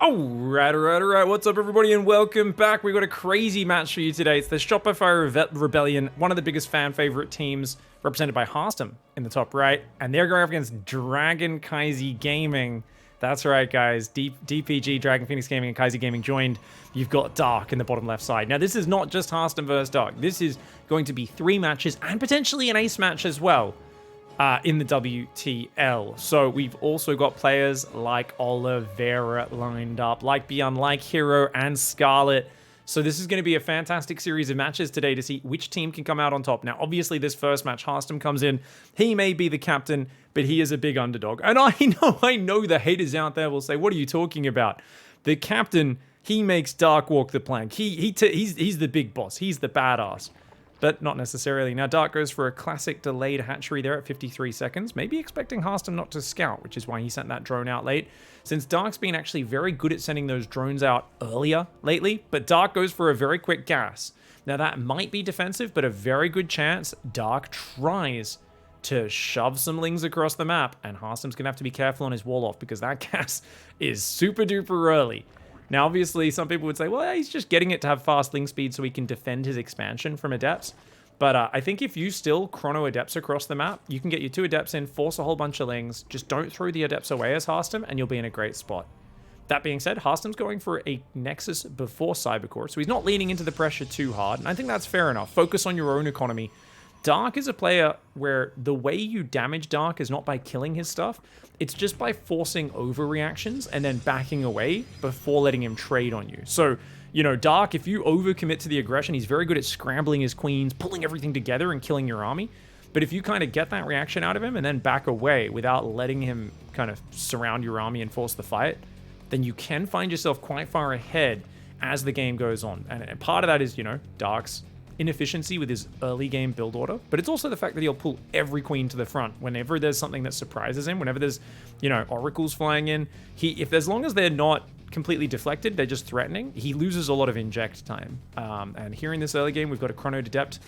Alright. What's up, everybody, and welcome back. We've got a crazy match for you today. It's the Shopify Rebellion, one of the biggest fan favorite teams, represented by Harstem in the top right, and they're going up against Dragon Kaizi Gaming. That's right, guys. DPG, Dragon Phoenix Gaming, and Kaizi Gaming joined. You've got Dark in the bottom left side. Now, this is not just Harstem versus Dark. This is going to be 3 matches and potentially an ace match as well. In the WTL. So we've also got players like Oliveira lined up, like Byun, like herO, and Scarlett. So this is going to be a fantastic series of matches today to see which team can come out on top. Now, obviously, this first match, Harstem comes in. He may be the captain, but he is a big underdog. And I know the haters out there will say, what are you talking about? The captain, he makes Dark walk the plank. He's the big boss. He's the badass. But not necessarily. Now, Dark goes for a classic delayed hatchery there at 53 seconds, maybe expecting Harstem not to scout, which is why he sent that drone out late, since Dark's been actually very good at sending those drones out earlier lately, but Dark goes for a very quick gas. Now, that might be defensive, but a very good chance Dark tries to shove some lings across the map, and Harstem's going to have to be careful on his wall off, because that gas is super duper early. Now, obviously, some people would say, well, he's just getting it to have fast ling speed so he can defend his expansion from adepts. But I think if you still chrono adepts across the map, you can get your 2 adepts in, force a whole bunch of lings, just don't throw the adepts away as Harstem, and you'll be in a great spot. That being said, Harstem's going for a Nexus before Cybercore, so he's not leaning into the pressure too hard, and I think that's fair enough. Focus on your own economy. Dark is a player where the way you damage Dark is not by killing his stuff, it's just by forcing overreactions and then backing away before letting him trade on you. So, you know, Dark, if you overcommit to the aggression, he's very good at scrambling his queens, pulling everything together and killing your army. But if you kind of get that reaction out of him and then back away without letting him kind of surround your army and force the fight, then you can find yourself quite far ahead as the game goes on. And part of that is, you know, Dark's inefficiency with his early game build order, but it's also the fact that he'll pull every queen to the front whenever there's something that surprises him, whenever there's, you know, oracles flying in. As long as they're not completely deflected, they're just threatening, he loses a lot of inject time. And here in this early game, we've got a chrono adept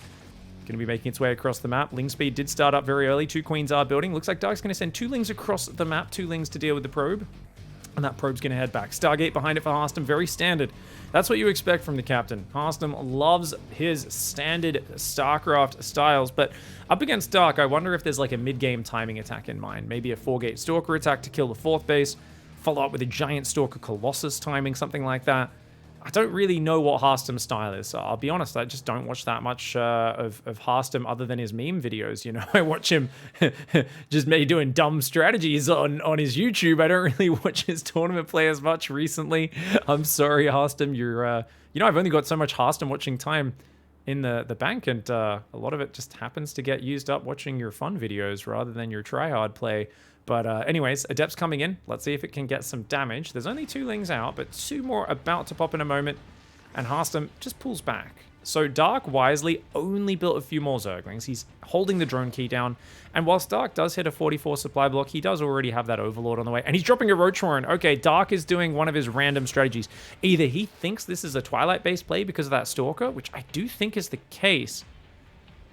going to be making its way across the map. Ling speed did start up very early. 2 queens are building. Looks like Dark's going to send 2 lings across the map, 2 lings to deal with the probe. And that probe's going to head back. Stargate behind it for Harstem, very standard. That's what you expect from the captain. Harstem loves his standard StarCraft styles, but up against Dark, I wonder if there's like a mid-game timing attack in mind. Maybe a 4-gate Stalker attack to kill the 4th base, follow up with a giant Stalker Colossus timing, something like that. I don't really know what Harstem's style is. So I'll be honest, I just don't watch that much of Harstem other than his meme videos. You know, I watch him just maybe doing dumb strategies on his YouTube. I don't really watch his tournament play as much recently. I'm sorry, Harstem. You're, you know, I've only got so much Harstem watching time in the bank, and a lot of it just happens to get used up watching your fun videos rather than your tryhard play. But anyways, Adept's coming in. Let's see if it can get some damage. There's only 2 lings out, but 2 more about to pop in a moment. And Harstem just pulls back. So Dark wisely only built a few more Zerglings. He's holding the drone key down. And whilst Dark does hit a 44 supply block, he does already have that Overlord on the way. And he's dropping a Roach Horn. Okay, Dark is doing one of his random strategies. Either he thinks this is a Twilight-based play because of that Stalker, which I do think is the case.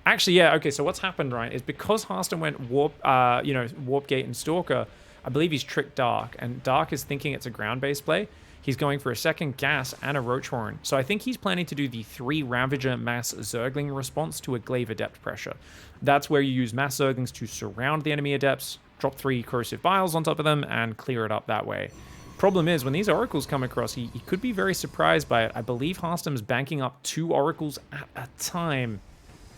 Actually, yeah, okay, so what's happened, right, is because Harstem went Warp Gate and Stalker, I believe he's tricked Dark, and Dark is thinking it's a ground-based play. He's going for a second gas and a Roach Horn. So I think he's planning to do the 3 Ravager mass Zergling response to a Glaive Adept pressure. That's where you use mass Zerglings to surround the enemy Adepts, drop 3 Corrosive Biles on top of them, and clear it up that way. Problem is, when these Oracles come across, he could be very surprised by it. I believe Harstem's banking up 2 Oracles at a time.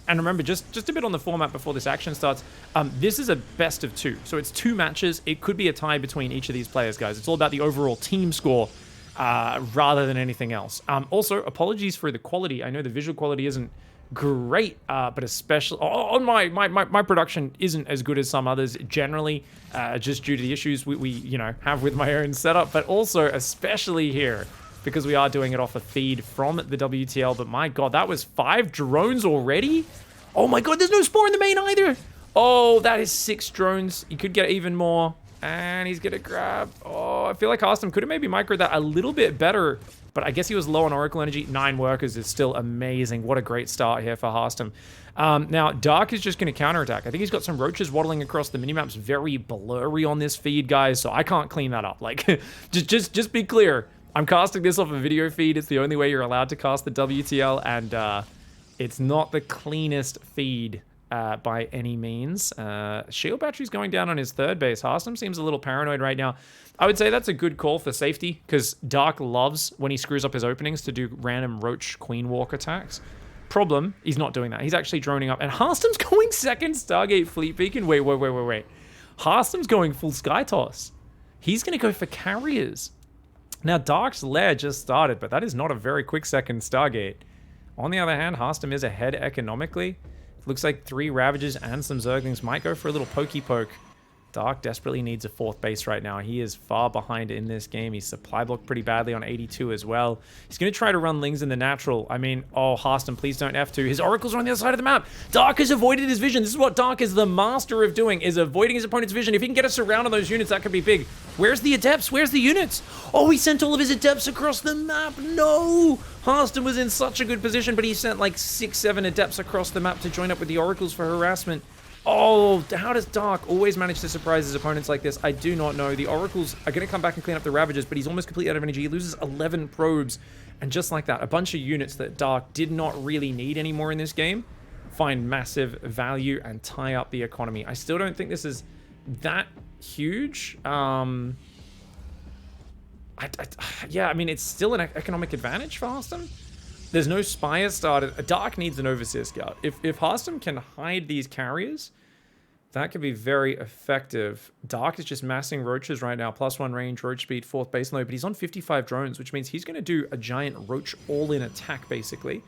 And remember, just a bit on the format before this action starts, this is a best of 2. So it's 2 matches. It could be a tie between each of these players, guys. It's all about the overall team score rather than anything else. Also, apologies for the quality. I know the visual quality isn't great, but especially on my production isn't as good as some others generally, just due to the issues we you know, have with my own setup, but also especially here, because we are doing it off a feed from the WTL. But my god, that was 5 drones already? Oh my god, there's no Spore in the main either. Oh, that is 6 drones. You could get even more. And he's gonna grab. Oh, I feel like Harstem could have maybe microed that a little bit better, but I guess he was low on Oracle energy. 9 workers is still amazing. What a great start here for Harstem. Now, Dark is just going to counterattack. I think he's got some roaches waddling across the minimaps. Very blurry on this feed, guys, so I can't clean that up. Like, just be clear. I'm casting this off a video feed. It's the only way you're allowed to cast the WTL, and it's not the cleanest feed by any means. Shield Battery's going down on his third base. Harstem seems a little paranoid right now. I would say that's a good call for safety, because Dark loves when he screws up his openings to do random Roach Queen Walk attacks. Problem, he's not doing that. He's actually droning up. And Harstem's going second Stargate Fleet Beacon. Wait. Harstem's going full Sky Toss. He's going to go for carriers. Now, Dark's lair just started, but that is not a very quick second Stargate. On the other hand, Harstem is ahead economically. Looks like 3 Ravages and some Zerglings might go for a little pokey poke. Dark desperately needs a 4th base right now. He is far behind in this game. He's supply blocked pretty badly on 82 as well. He's going to try to run Lings in the natural. I mean, oh, Harstem, please don't F2. His Oracles are on the other side of the map. Dark has avoided his vision. This is what Dark is the master of doing, is avoiding his opponent's vision. If he can get a surround on those units, that could be big. Where's the Adepts? Where's the units? Oh, he sent all of his Adepts across the map. No! Harstem was in such a good position, but he sent like 6-7 Adepts across the map to join up with the Oracles for harassment. Oh, how does Dark always manage to surprise his opponents like this? I do not know. The Oracles are going to come back and clean up the Ravages, but he's almost completely out of energy. He loses 11 probes, and just like that, a bunch of units that Dark did not really need anymore in this game find massive value and tie up the economy. I still don't think this is that huge. Yeah, I mean, it's still an economic advantage for Harstem. There's no Spire started. Dark needs an Overseer Scout. If Harstem can hide these carriers, that could be very effective. Dark is just massing Roaches right now. +1 range, Roach speed, 4th base load, but he's on 55 drones, which means he's going to do a giant Roach all-in attack, basically.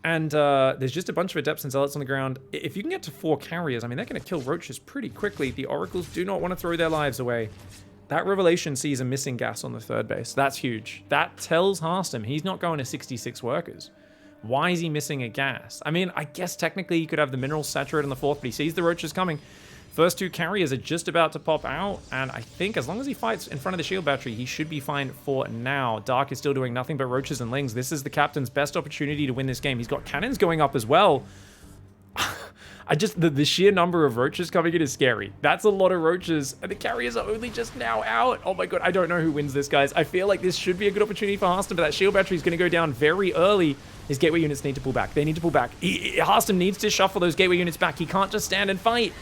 And there's just a bunch of Adepts and Zealots on the ground. If you can get to 4 carriers, I mean, they're going to kill Roaches pretty quickly. The Oracles do not want to throw their lives away. That Revelation sees a missing gas on the 3rd base. That's huge. That tells Harstem he's not going to 66 workers. Why is he missing a gas? I mean, I guess technically he could have the minerals saturated on the 4th, but he sees the Roaches coming. First 2 carriers are just about to pop out, and I think as long as he fights in front of the shield battery, he should be fine for now. Dark is still doing nothing but Roaches and Lings. This is the captain's best opportunity to win this game. He's got cannons going up as well. The sheer number of Roaches coming in is scary. That's a lot of Roaches, and the carriers are only just now out. Oh my god, I don't know who wins this, guys. I feel like this should be a good opportunity for Harstem, but that shield battery is going to go down very early. His gateway units need to pull back. They need to pull back. Harstem needs to shuffle those gateway units back. He can't just stand and fight.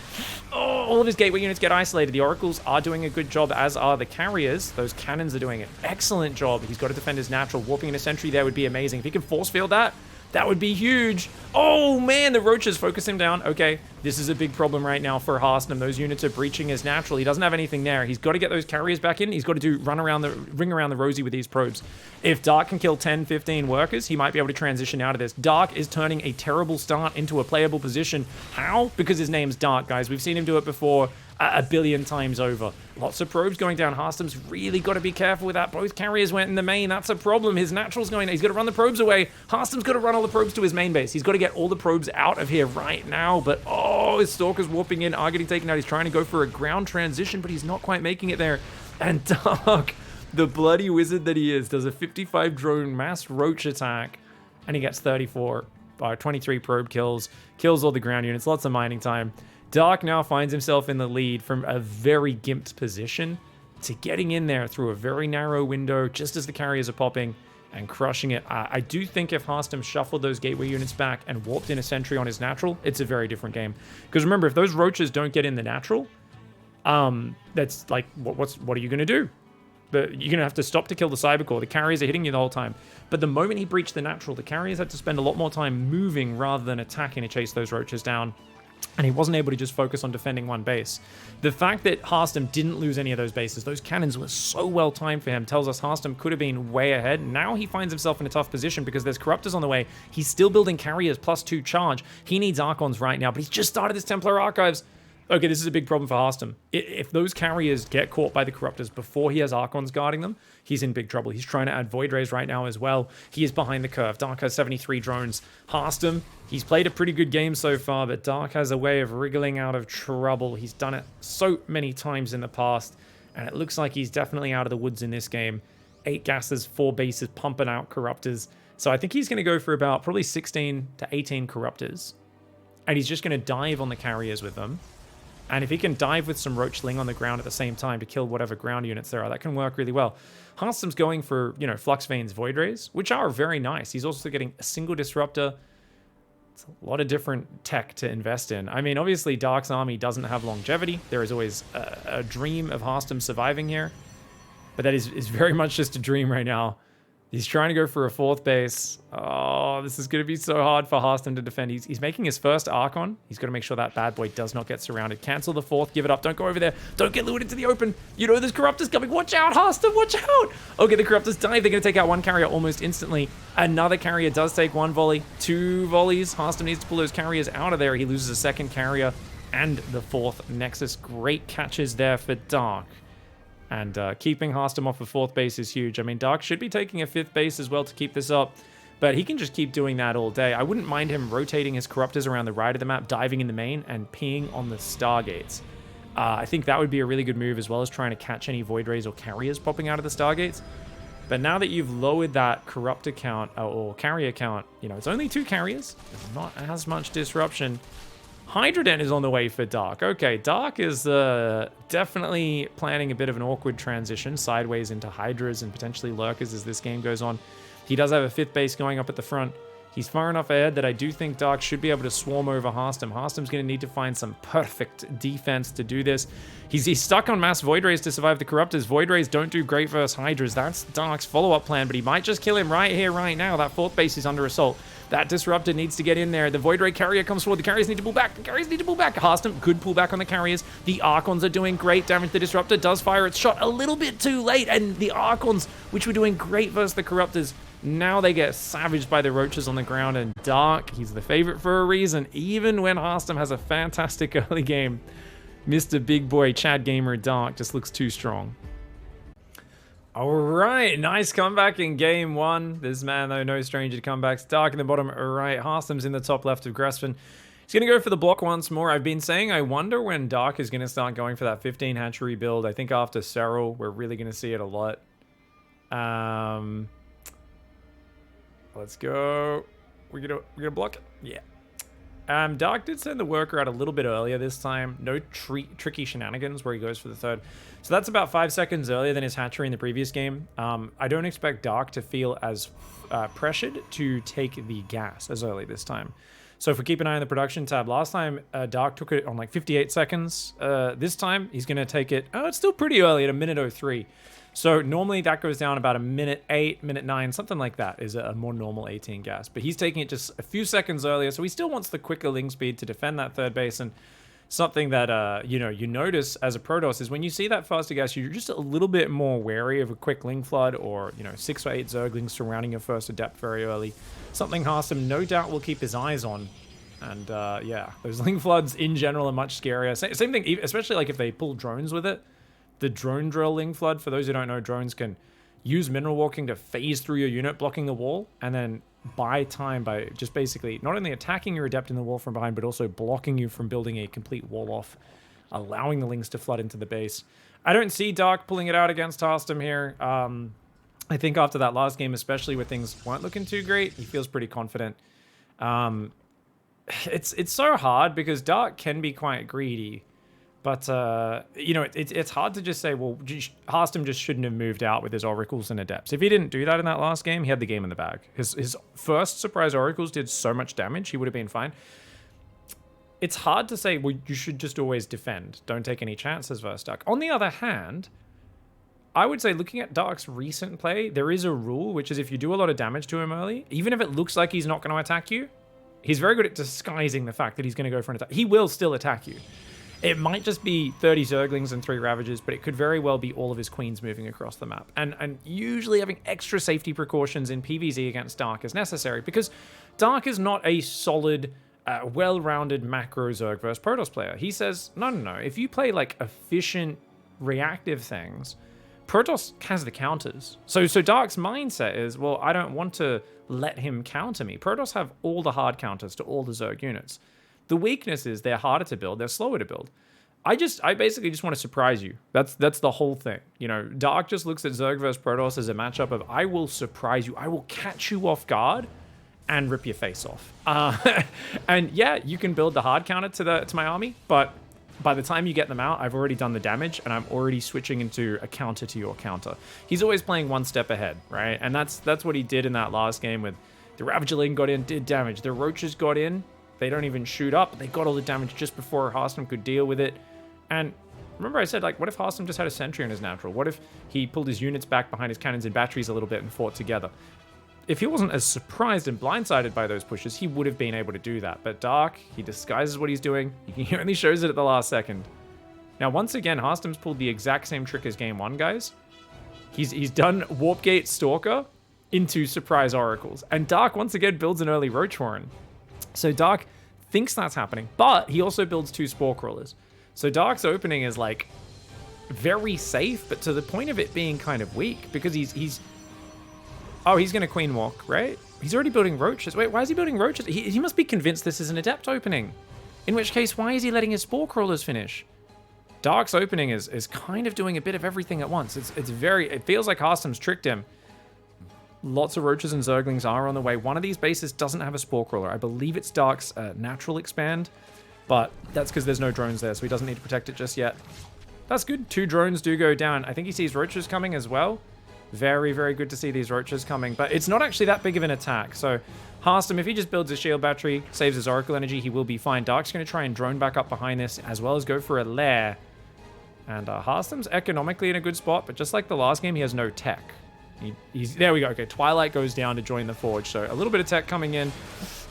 Oh, all of his gateway units get isolated. The Oracles are doing a good job, as are the carriers. Those cannons are doing an excellent job. He's got to defend his natural. Warping in a sentry there would be amazing. If he can force field that, that would be huge. Oh man, the Roaches focus him down. Okay, this is a big problem right now for Harstem. Those units are breaching his natural. He doesn't have anything there. He's got to get those carriers back in. He's got to ring around the rosy with these probes. If Dark can kill 10, 15 workers, he might be able to transition out of this. Dark is turning a terrible start into a playable position. How? Because his name's Dark, guys. We've seen him do it before a billion times over. Lots of probes going down. Harstem's really got to be careful with that. Both carriers went in the main. That's a problem. His natural's going. He's got to run the probes away. Harstem's got to run all the probes to his main base. He's got to get all the probes out of here right now. But oh, his Stalker's warping in, are getting taken out. He's trying to go for a ground transition, but he's not quite making it there. And Dark, the bloody wizard that he is, does a 55 drone mass Roach attack, and he gets 23 probe kills all the ground units. Lots of mining time. Dark now finds himself in the lead from a very gimped position to getting in there through a very narrow window just as the carriers are popping and crushing it. I do think if Harstem shuffled those gateway units back and warped in a sentry on his natural, it's a very different game. Because remember, if those Roaches don't get in the natural, that's like, what are you going to do? You're going to have to stop to kill the Cybercore. The carriers are hitting you the whole time. But the moment he breached the natural, the carriers had to spend a lot more time moving rather than attacking to chase those Roaches down. And he wasn't able to just focus on defending one base. The fact that Harstem didn't lose any of those bases, those cannons were so well timed for him, tells us Harstem could have been way ahead. Now he finds himself in a tough position because there's Corruptors on the way. He's still building carriers +2 charge. He needs Archons right now, but he's just started his Templar Archives. Okay, this is a big problem for Harstem. If those carriers get caught by the Corruptors before he has Archons guarding them, he's in big trouble. He's trying to add Void Rays right now as well. He is behind the curve. Dark has 73 drones. Harstem, he's played a pretty good game so far, but Dark has a way of wriggling out of trouble. He's done it so many times in the past. And it looks like he's definitely out of the woods in this game. 8 gases, 4 bases, pumping out Corruptors. So I think he's going to go for about probably 16 to 18 Corruptors. And he's just going to dive on the carriers with them. And if he can dive with some Roachling on the ground at the same time to kill whatever ground units there are, that can work really well. Harstem's going for, Flux Veins Void Rays, which are very nice. He's also getting a single Disruptor. It's a lot of different tech to invest in. I mean, obviously, Dark's army doesn't have longevity. There is always a dream of Harstem surviving here. But that is very much just a dream right now. He's trying to go for a 4th base. Oh, this is going to be so hard for Harstem to defend. He's making his first Archon. He's got to make sure that bad boy does not get surrounded. Cancel the 4th. Give it up. Don't go over there. Don't get lured into the open. There's Corruptors coming. Watch out, Harstem. Watch out. Okay, the Corruptors dive. They're going to take out 1 carrier almost instantly. Another carrier does take 1 volley. 2 volleys. Harstem needs to pull those carriers out of there. He loses a 2nd carrier and the 4th Nexus. Great catches there for Dark. And keeping Harstem off the 4th base is huge. I mean, Dark should be taking a 5th base as well to keep this up. But he can just keep doing that all day. I wouldn't mind him rotating his Corruptors around the right of the map, diving in the main, and peeing on the Stargates. I think that would be a really good move, as well as trying to catch any Void Rays or carriers popping out of the Stargates. But now that you've lowered that Corruptor count, or carrier count, it's only 2 carriers. There's not as much disruption. Hydra Den is on the way for Dark. Okay, Dark is definitely planning a bit of an awkward transition sideways into Hydras and potentially Lurkers as this game goes on. He does have a 5th base going up at the front. He's far enough ahead that I do think Dark should be able to swarm over Harstem. Harstem's going to need to find some perfect defense to do this. He's stuck on mass Void Rays to survive the Corruptors. Void Rays don't do great versus Hydras. That's Dark's follow-up plan, but he might just kill him right here, right now. That 4th base is under assault. That Disruptor needs to get in there. The Void Ray carrier comes forward. The carriers need to pull back. The carriers need to pull back. Harstem, good pullback on the carriers. The Archons are doing great damage. The Disruptor does fire its shot a little bit too late. And the Archons, which were doing great versus the Corruptors, now they get savaged by the Roaches on the ground. And Dark, he's the favorite for a reason. Even when Harstem has a fantastic early game, Mr. Big Boy Chad Gamer Dark just looks too strong. All right, nice comeback in game 1. This man, though, no stranger to comebacks. Dark in the bottom right. Harstem's in the top left of Grespin. He's going to go for the block once more. I've been saying I wonder when Dark is going to start going for that 15 hatchery build. I think after herO, we're really going to see it a lot. Let's go. We're gonna block it? Yeah. Dark did send the worker out a little bit earlier this time. No tricky shenanigans where he goes for the 3rd. So that's about 5 seconds earlier than his hatchery in the previous game. I don't expect Dark to feel as pressured to take the gas as early this time. So if we keep an eye on the production tab, last time Dark took it on like 58 seconds. This time he's going to take it, it's still pretty early at a minute 03. So normally that goes down about a minute 8, minute 9, something like that is a more normal 18 gas. But he's taking it just a few seconds earlier, so he still wants the quicker ling speed to defend that 3rd base. And something that, you notice as a Protoss is when you see that faster gas, you're just a little bit more wary of a quick ling flood or, 6 or 8 Zerglings surrounding your first adept very early. Something Harstem no doubt will keep his eyes on. And, yeah, those ling floods in general are much scarier. Same thing, especially like if they pull drones with it. The drone drill ling flood, for those who don't know, drones can use mineral walking to phase through your unit, blocking the wall, and then buy time by just basically not only attacking your adept in the wall from behind, but also blocking you from building a complete wall off, allowing the lings to flood into the base. I don't see Dark pulling it out against Harstem here. I think after that last game, especially where things weren't looking too great, he feels pretty confident. It's so hard because Dark can be quite greedy. But, it's hard to just say, well, Harstem just shouldn't have moved out with his Oracles and Adepts. If he didn't do that in that last game, he had the game in the bag. His first surprise Oracles did so much damage, he would have been fine. It's hard to say, well, you should just always defend. Don't take any chances versus Dark. On the other hand, I would say looking at Dark's recent play, there is a rule, which is if you do a lot of damage to him early, even if it looks like he's not going to attack you, he's very good at disguising the fact that he's going to go for an attack. He will still attack you. It might just be 30 Zerglings and 3 Ravagers, but it could very well be all of his queens moving across the map. And usually having extra safety precautions in PvZ against Dark is necessary, because Dark is not a solid, well-rounded macro Zerg versus Protoss player. He says, no, if you play like efficient, reactive things, Protoss has the counters. So Dark's mindset is, well, I don't want to let him counter me. Protoss have all the hard counters to all the Zerg units. The weakness is they're harder to build, they're slower to build. I basically just want to surprise you. That's the whole thing. You know, Dark just looks at Zerg versus Protoss as a matchup of I will surprise you. I will catch you off guard and rip your face off. And yeah, you can build the hard counter to my army, but by the time you get them out, I've already done the damage and I'm already switching into a counter to your counter. He's always playing one step ahead, right? And that's what he did in that last game with the Ravager Lane got in, did damage. The Roaches got in. They don't even shoot up. They got all the damage just before Harstem could deal with it. And remember I said, like, what if Harstem just had a sentry on his natural? What if he pulled his units back behind his cannons and batteries a little bit and fought together? If he wasn't as surprised and blindsided by those pushes, he would have been able to do that. But Dark, he disguises what he's doing. He only shows it at the last second. Now, once again, Harstem's pulled the exact same trick as game one, guys. He's done Warpgate Stalker into Surprise Oracles. And Dark, once again, builds an early Roach Warren. So Dark thinks that's happening, but he also builds 2 Spore Crawlers. So Dark's opening is, like, very safe, but to the point of it being kind of weak, because he's oh, he's going to Queen Walk, right? He's already building Roaches. Wait, why is he building Roaches? He must be convinced this is an Adept opening. In which case, why is he letting his Spore Crawlers finish? Dark's opening is kind of doing a bit of everything at once. It feels like Harstem's tricked him. Lots of Roaches and Zerglings are on the way. One of these bases doesn't have a Spore Crawler. I believe it's Dark's natural expand, but that's because there's no drones there, so he doesn't need to protect it just yet. That's good. 2 drones do go down. I think he sees Roaches coming as well. Very, very good to see these Roaches coming, but it's not actually that big of an attack. So Harstem, if he just builds a shield battery, saves his Oracle energy, he will be fine. Dark's going to try and drone back up behind this, as well as go for a lair. And Harstem's economically in a good spot, but just like the last game, he has no tech. He's there we go. Okay, Twilight goes down to join the Forge, so a little bit of tech coming in.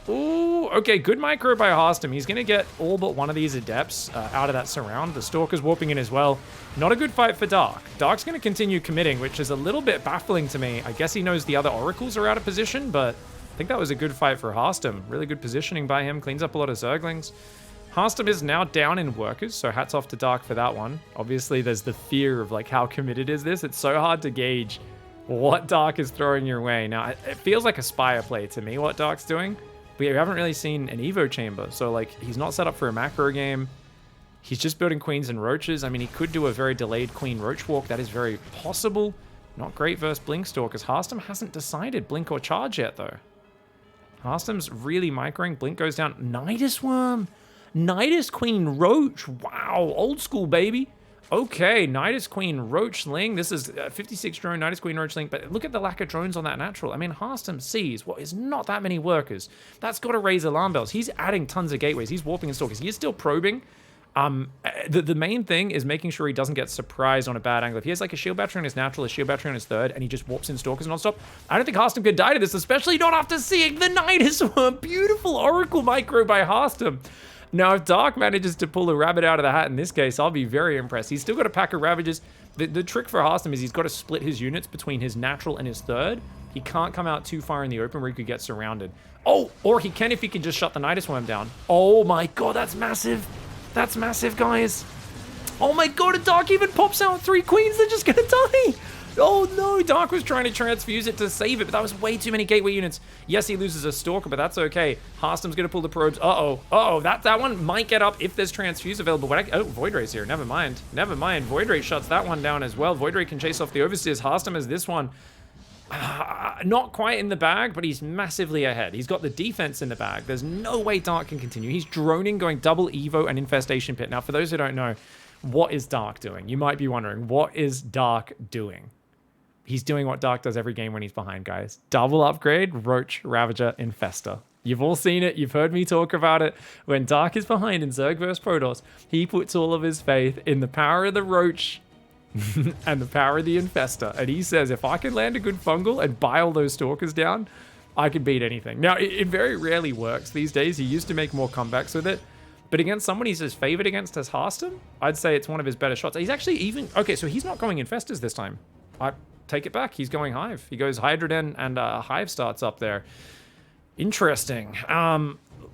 Ooh, okay, good micro by Harstem. He's going to get all but one of these Adepts out of that surround. The Stalker's warping in as well. Not a good fight for Dark. Dark's going to continue committing, which is a little bit baffling to me. I guess he knows the other Oracles are out of position, but I think that was a good fight for Harstem. Really good positioning by him. Cleans up a lot of Zerglings. Harstem is now down in workers, so hats off to Dark for that one. Obviously, there's the fear of, like, how committed is this? It's so hard to gauge what Dark is throwing your way. Now, it feels like a Spire play to me, what Dark's doing. We haven't really seen an Evo chamber, so, like, he's not set up for a macro game. He's just building Queens and Roaches. I mean, he could do a very delayed Queen Roach walk. That is very possible. Not great versus Blinkstalk, because Harstem hasn't decided Blink or Charge yet, though. Harstem's really microing. Blink goes down. Nidus Worm. Nidus Queen Roach. Wow, old school, baby. Okay, Nidus Queen Roach Ling. This is 56 drone, Nidus Queen Roach Ling, but look at the lack of drones on that natural. I mean, Harstem sees what is not that many workers. That's got to raise alarm bells. He's adding tons of gateways. He's warping and stalkers. He is still probing. The main thing is making sure he doesn't get surprised on a bad angle. If he has like a shield battery on his natural, a shield battery on his third, and he just warps in stalkers nonstop, I don't think Harstem could die to this, especially not after seeing the Nidus Worm. Beautiful Oracle micro by Harstem. Now, if Dark manages to pull a rabbit out of the hat in this case, I'll be very impressed. He's still got a pack of Ravagers. The trick for Harstem is he's got to split his units between his natural and his third. He can't come out too far in the open where he could get surrounded. Oh, or he can if he can just shut the Nidus Worm down. Oh my god, that's massive. That's massive, guys. Oh my god, and Dark even pops out 3 queens. They're just gonna die. Oh no, Dark was trying to transfuse it to save it, but that was way too many gateway units. Yes, he loses a Stalker, but that's okay. Harstem's gonna pull the probes. That one might get up if there's transfuse available. Oh, Void Ray's here. Never mind. Void Ray shuts that one down as well. Void Ray can chase off the Overseers. Harstem has this one. Not quite in the bag, but he's massively ahead. He's got the defense in the bag. There's no way Dark can continue. He's droning, going double Evo and Infestation Pit. Now, for those who don't know, what is Dark doing? You might be wondering, what is Dark doing? He's doing what Dark does every game when he's behind, guys. Double upgrade, Roach, Ravager, Infester. You've all seen it. You've heard me talk about it. When Dark is behind in Zerg vs Protoss, he puts all of his faith in the power of the Roach and the power of the Infester. And he says, if I can land a good fungal and buy all those Stalkers down, I can beat anything. Now, it very rarely works these days. He used to make more comebacks with it. But against someone he's as favored against as Harstem, I'd say it's one of his better shots. He's actually even... Okay, so he's not going Infestors this time. I take it back. He's going Hive. He goes Hydroden and Hive starts up there. Interesting.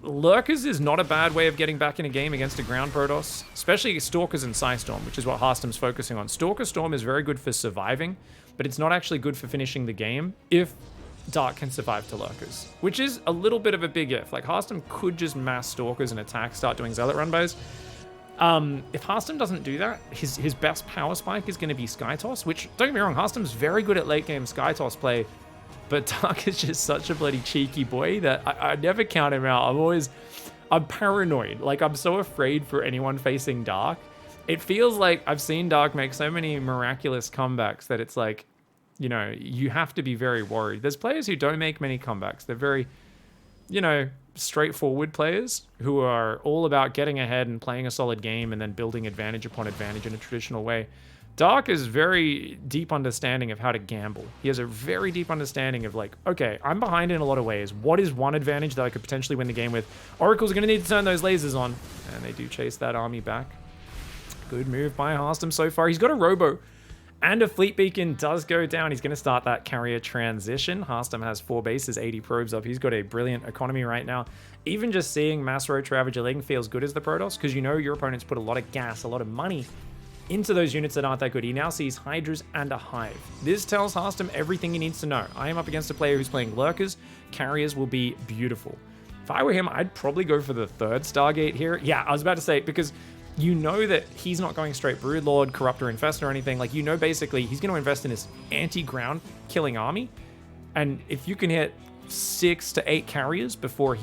Lurkers is not a bad way of getting back in a game against a ground Protoss, especially Stalkers and Psystorm, which is what Harstem's focusing on. Stalker Storm is very good for surviving, but it's not actually good for finishing the game if Dark can survive to Lurkers, which is a little bit of a big if. Like, Harstem could just mass Stalkers and attack, start doing Zealot run bys. If Harstem doesn't do that, his best power spike is going to be Sky Toss, which, don't get me wrong, Harstem's very good at late game Sky Toss play, but Dark is just such a bloody cheeky boy that I never count him out. I'm paranoid. Like, I'm so afraid for anyone facing Dark. It feels like I've seen Dark make so many miraculous comebacks that it's like, you know, you have to be very worried. There's players who don't make many comebacks. They're very, you know, straightforward players who are all about getting ahead and playing a solid game and then building advantage upon advantage in a traditional way. Dark is very deep understanding of how to gamble. He has a very deep understanding of like, okay, I'm behind in a lot of ways. What is one advantage that I could potentially win the game with? Oracle's going to need to turn those lasers on. And they do chase that army back. Good move by Harstem so far. He's got a robo. And a fleet beacon does go down. He's going to start that carrier transition. Harstem has 4 bases, 80 probes up. He's got a brilliant economy right now. Even just seeing Mass Roach Ravager Ling feels good as the Protoss, because you know your opponent's put a lot of gas, a lot of money into those units that aren't that good. He now sees Hydras and a Hive. This tells Harstem everything he needs to know. I am up against a player who's playing Lurkers. Carriers will be beautiful. If I were him, I'd probably go for the 3rd Stargate here. Yeah, I was about to say, because you know that he's not going straight Broodlord, Corruptor, Infestor, or anything. Like, you know, basically, he's going to invest in his anti-ground killing army. And if you can hit 6 to 8 carriers before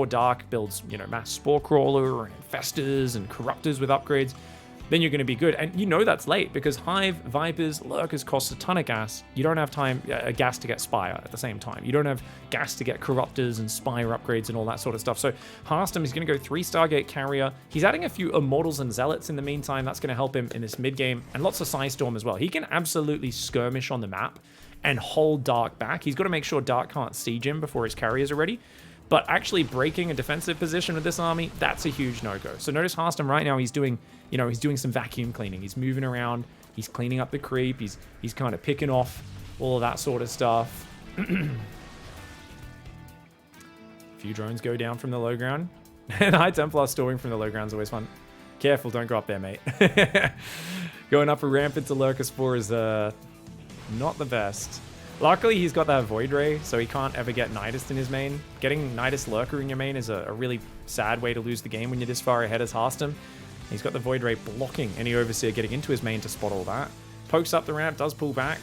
Dark builds, you know, Mass Spore Crawler and Infestors and Corruptors with upgrades, then you're going to be good. And you know that's late because Hive, Vipers, Lurkers cost a ton of gas. You don't have gas to get Spire at the same time. You don't have gas to get Corruptors and Spire upgrades and all that sort of stuff. So Harstem is going to go 3 Stargate Carrier. He's adding a few Immortals and Zealots in the meantime. That's going to help him in this mid game, and lots of Psystorm as well. He can absolutely skirmish on the map and hold Dark back. He's got to make sure Dark can't siege him before his carriers are ready. But actually breaking a defensive position with this army, that's a huge no-go. So notice Harstem right now, he's doing some vacuum cleaning. He's moving around. He's cleaning up the creep. He's kind of picking off all of that sort of stuff. A few drones go down from the low ground. And High Templar storming from the low ground is always fun. Careful, don't go up there, mate. Going up a ramp into Lurker Spore is not the best. Luckily, he's got that Void Ray, so he can't ever get Nidus in his main. Getting Nidus Lurker in your main is a really sad way to lose the game when you're this far ahead as Harstem. He's got the Void Ray blocking any Overseer getting into his main to spot all that. Pokes up the ramp, does pull back.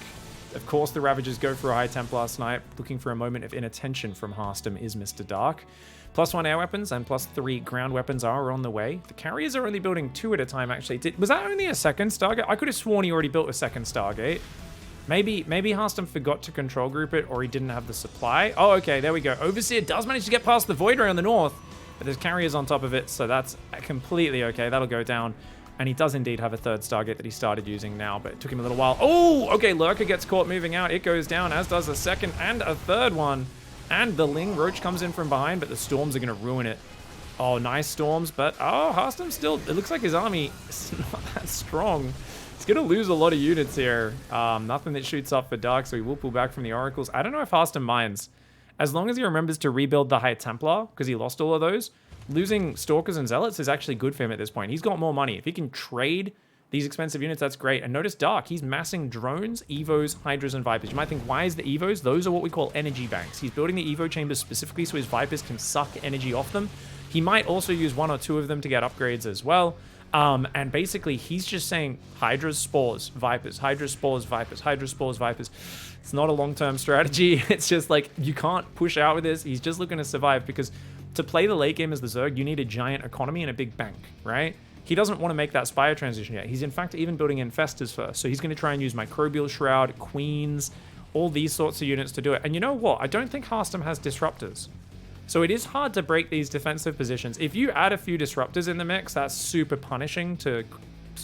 Of course, the Ravagers go for a High Templar snipe. Looking for a moment of inattention from Harstem is Mr. Dark. +1 air weapons and +3 ground weapons are on the way. The carriers are only building 2 at a time, actually. Was that only a 2nd Stargate? I could have sworn he already built a 2nd Stargate. Maybe Harstem forgot to control group it, or he didn't have the supply. Oh, okay, there we go. Overseer does manage to get past the Void Ray on the north, but there's carriers on top of it, so that's completely okay. That'll go down. And he does indeed have a 3rd Stargate that he started using now, but it took him a little while. Oh, okay, Lurker gets caught moving out. It goes down, as does a 2nd and a 3rd one. And the Ling Roach comes in from behind, but the Storms are going to ruin it. Oh, nice Storms, but Harstem still, it looks like his army is not that strong. He's going to lose a lot of units here. Nothing that shoots up for Dark, so he will pull back from the Oracles. I don't know if Harstem minds. As long as he remembers to rebuild the High Templar, because he lost all of those, losing Stalkers and Zealots is actually good for him at this point. He's got more money. If he can trade these expensive units, that's great. And notice Dark, he's massing drones, Evos, Hydras, and Vipers. You might think, why is the Evos? Those are what we call energy banks. He's building the Evo chambers specifically so his Vipers can suck energy off them. He might also use 1 or 2 of them to get upgrades as well. And basically, he's just saying Hydras, Spores, Vipers, Hydras, Spores, Vipers, Hydras, Spores, Vipers. It's not a long-term strategy. It's just like, you can't push out with this. He's just looking to survive, because to play the late game as the Zerg, you need a giant economy and a big bank, right? He doesn't want to make that Spire transition yet. He's in fact even building Infestors first. So he's going to try and use Microbial Shroud, Queens, all these sorts of units to do it. And you know what? I don't think Harstem has Disruptors. So it is hard to break these defensive positions. If you add a few Disruptors in the mix, that's super punishing to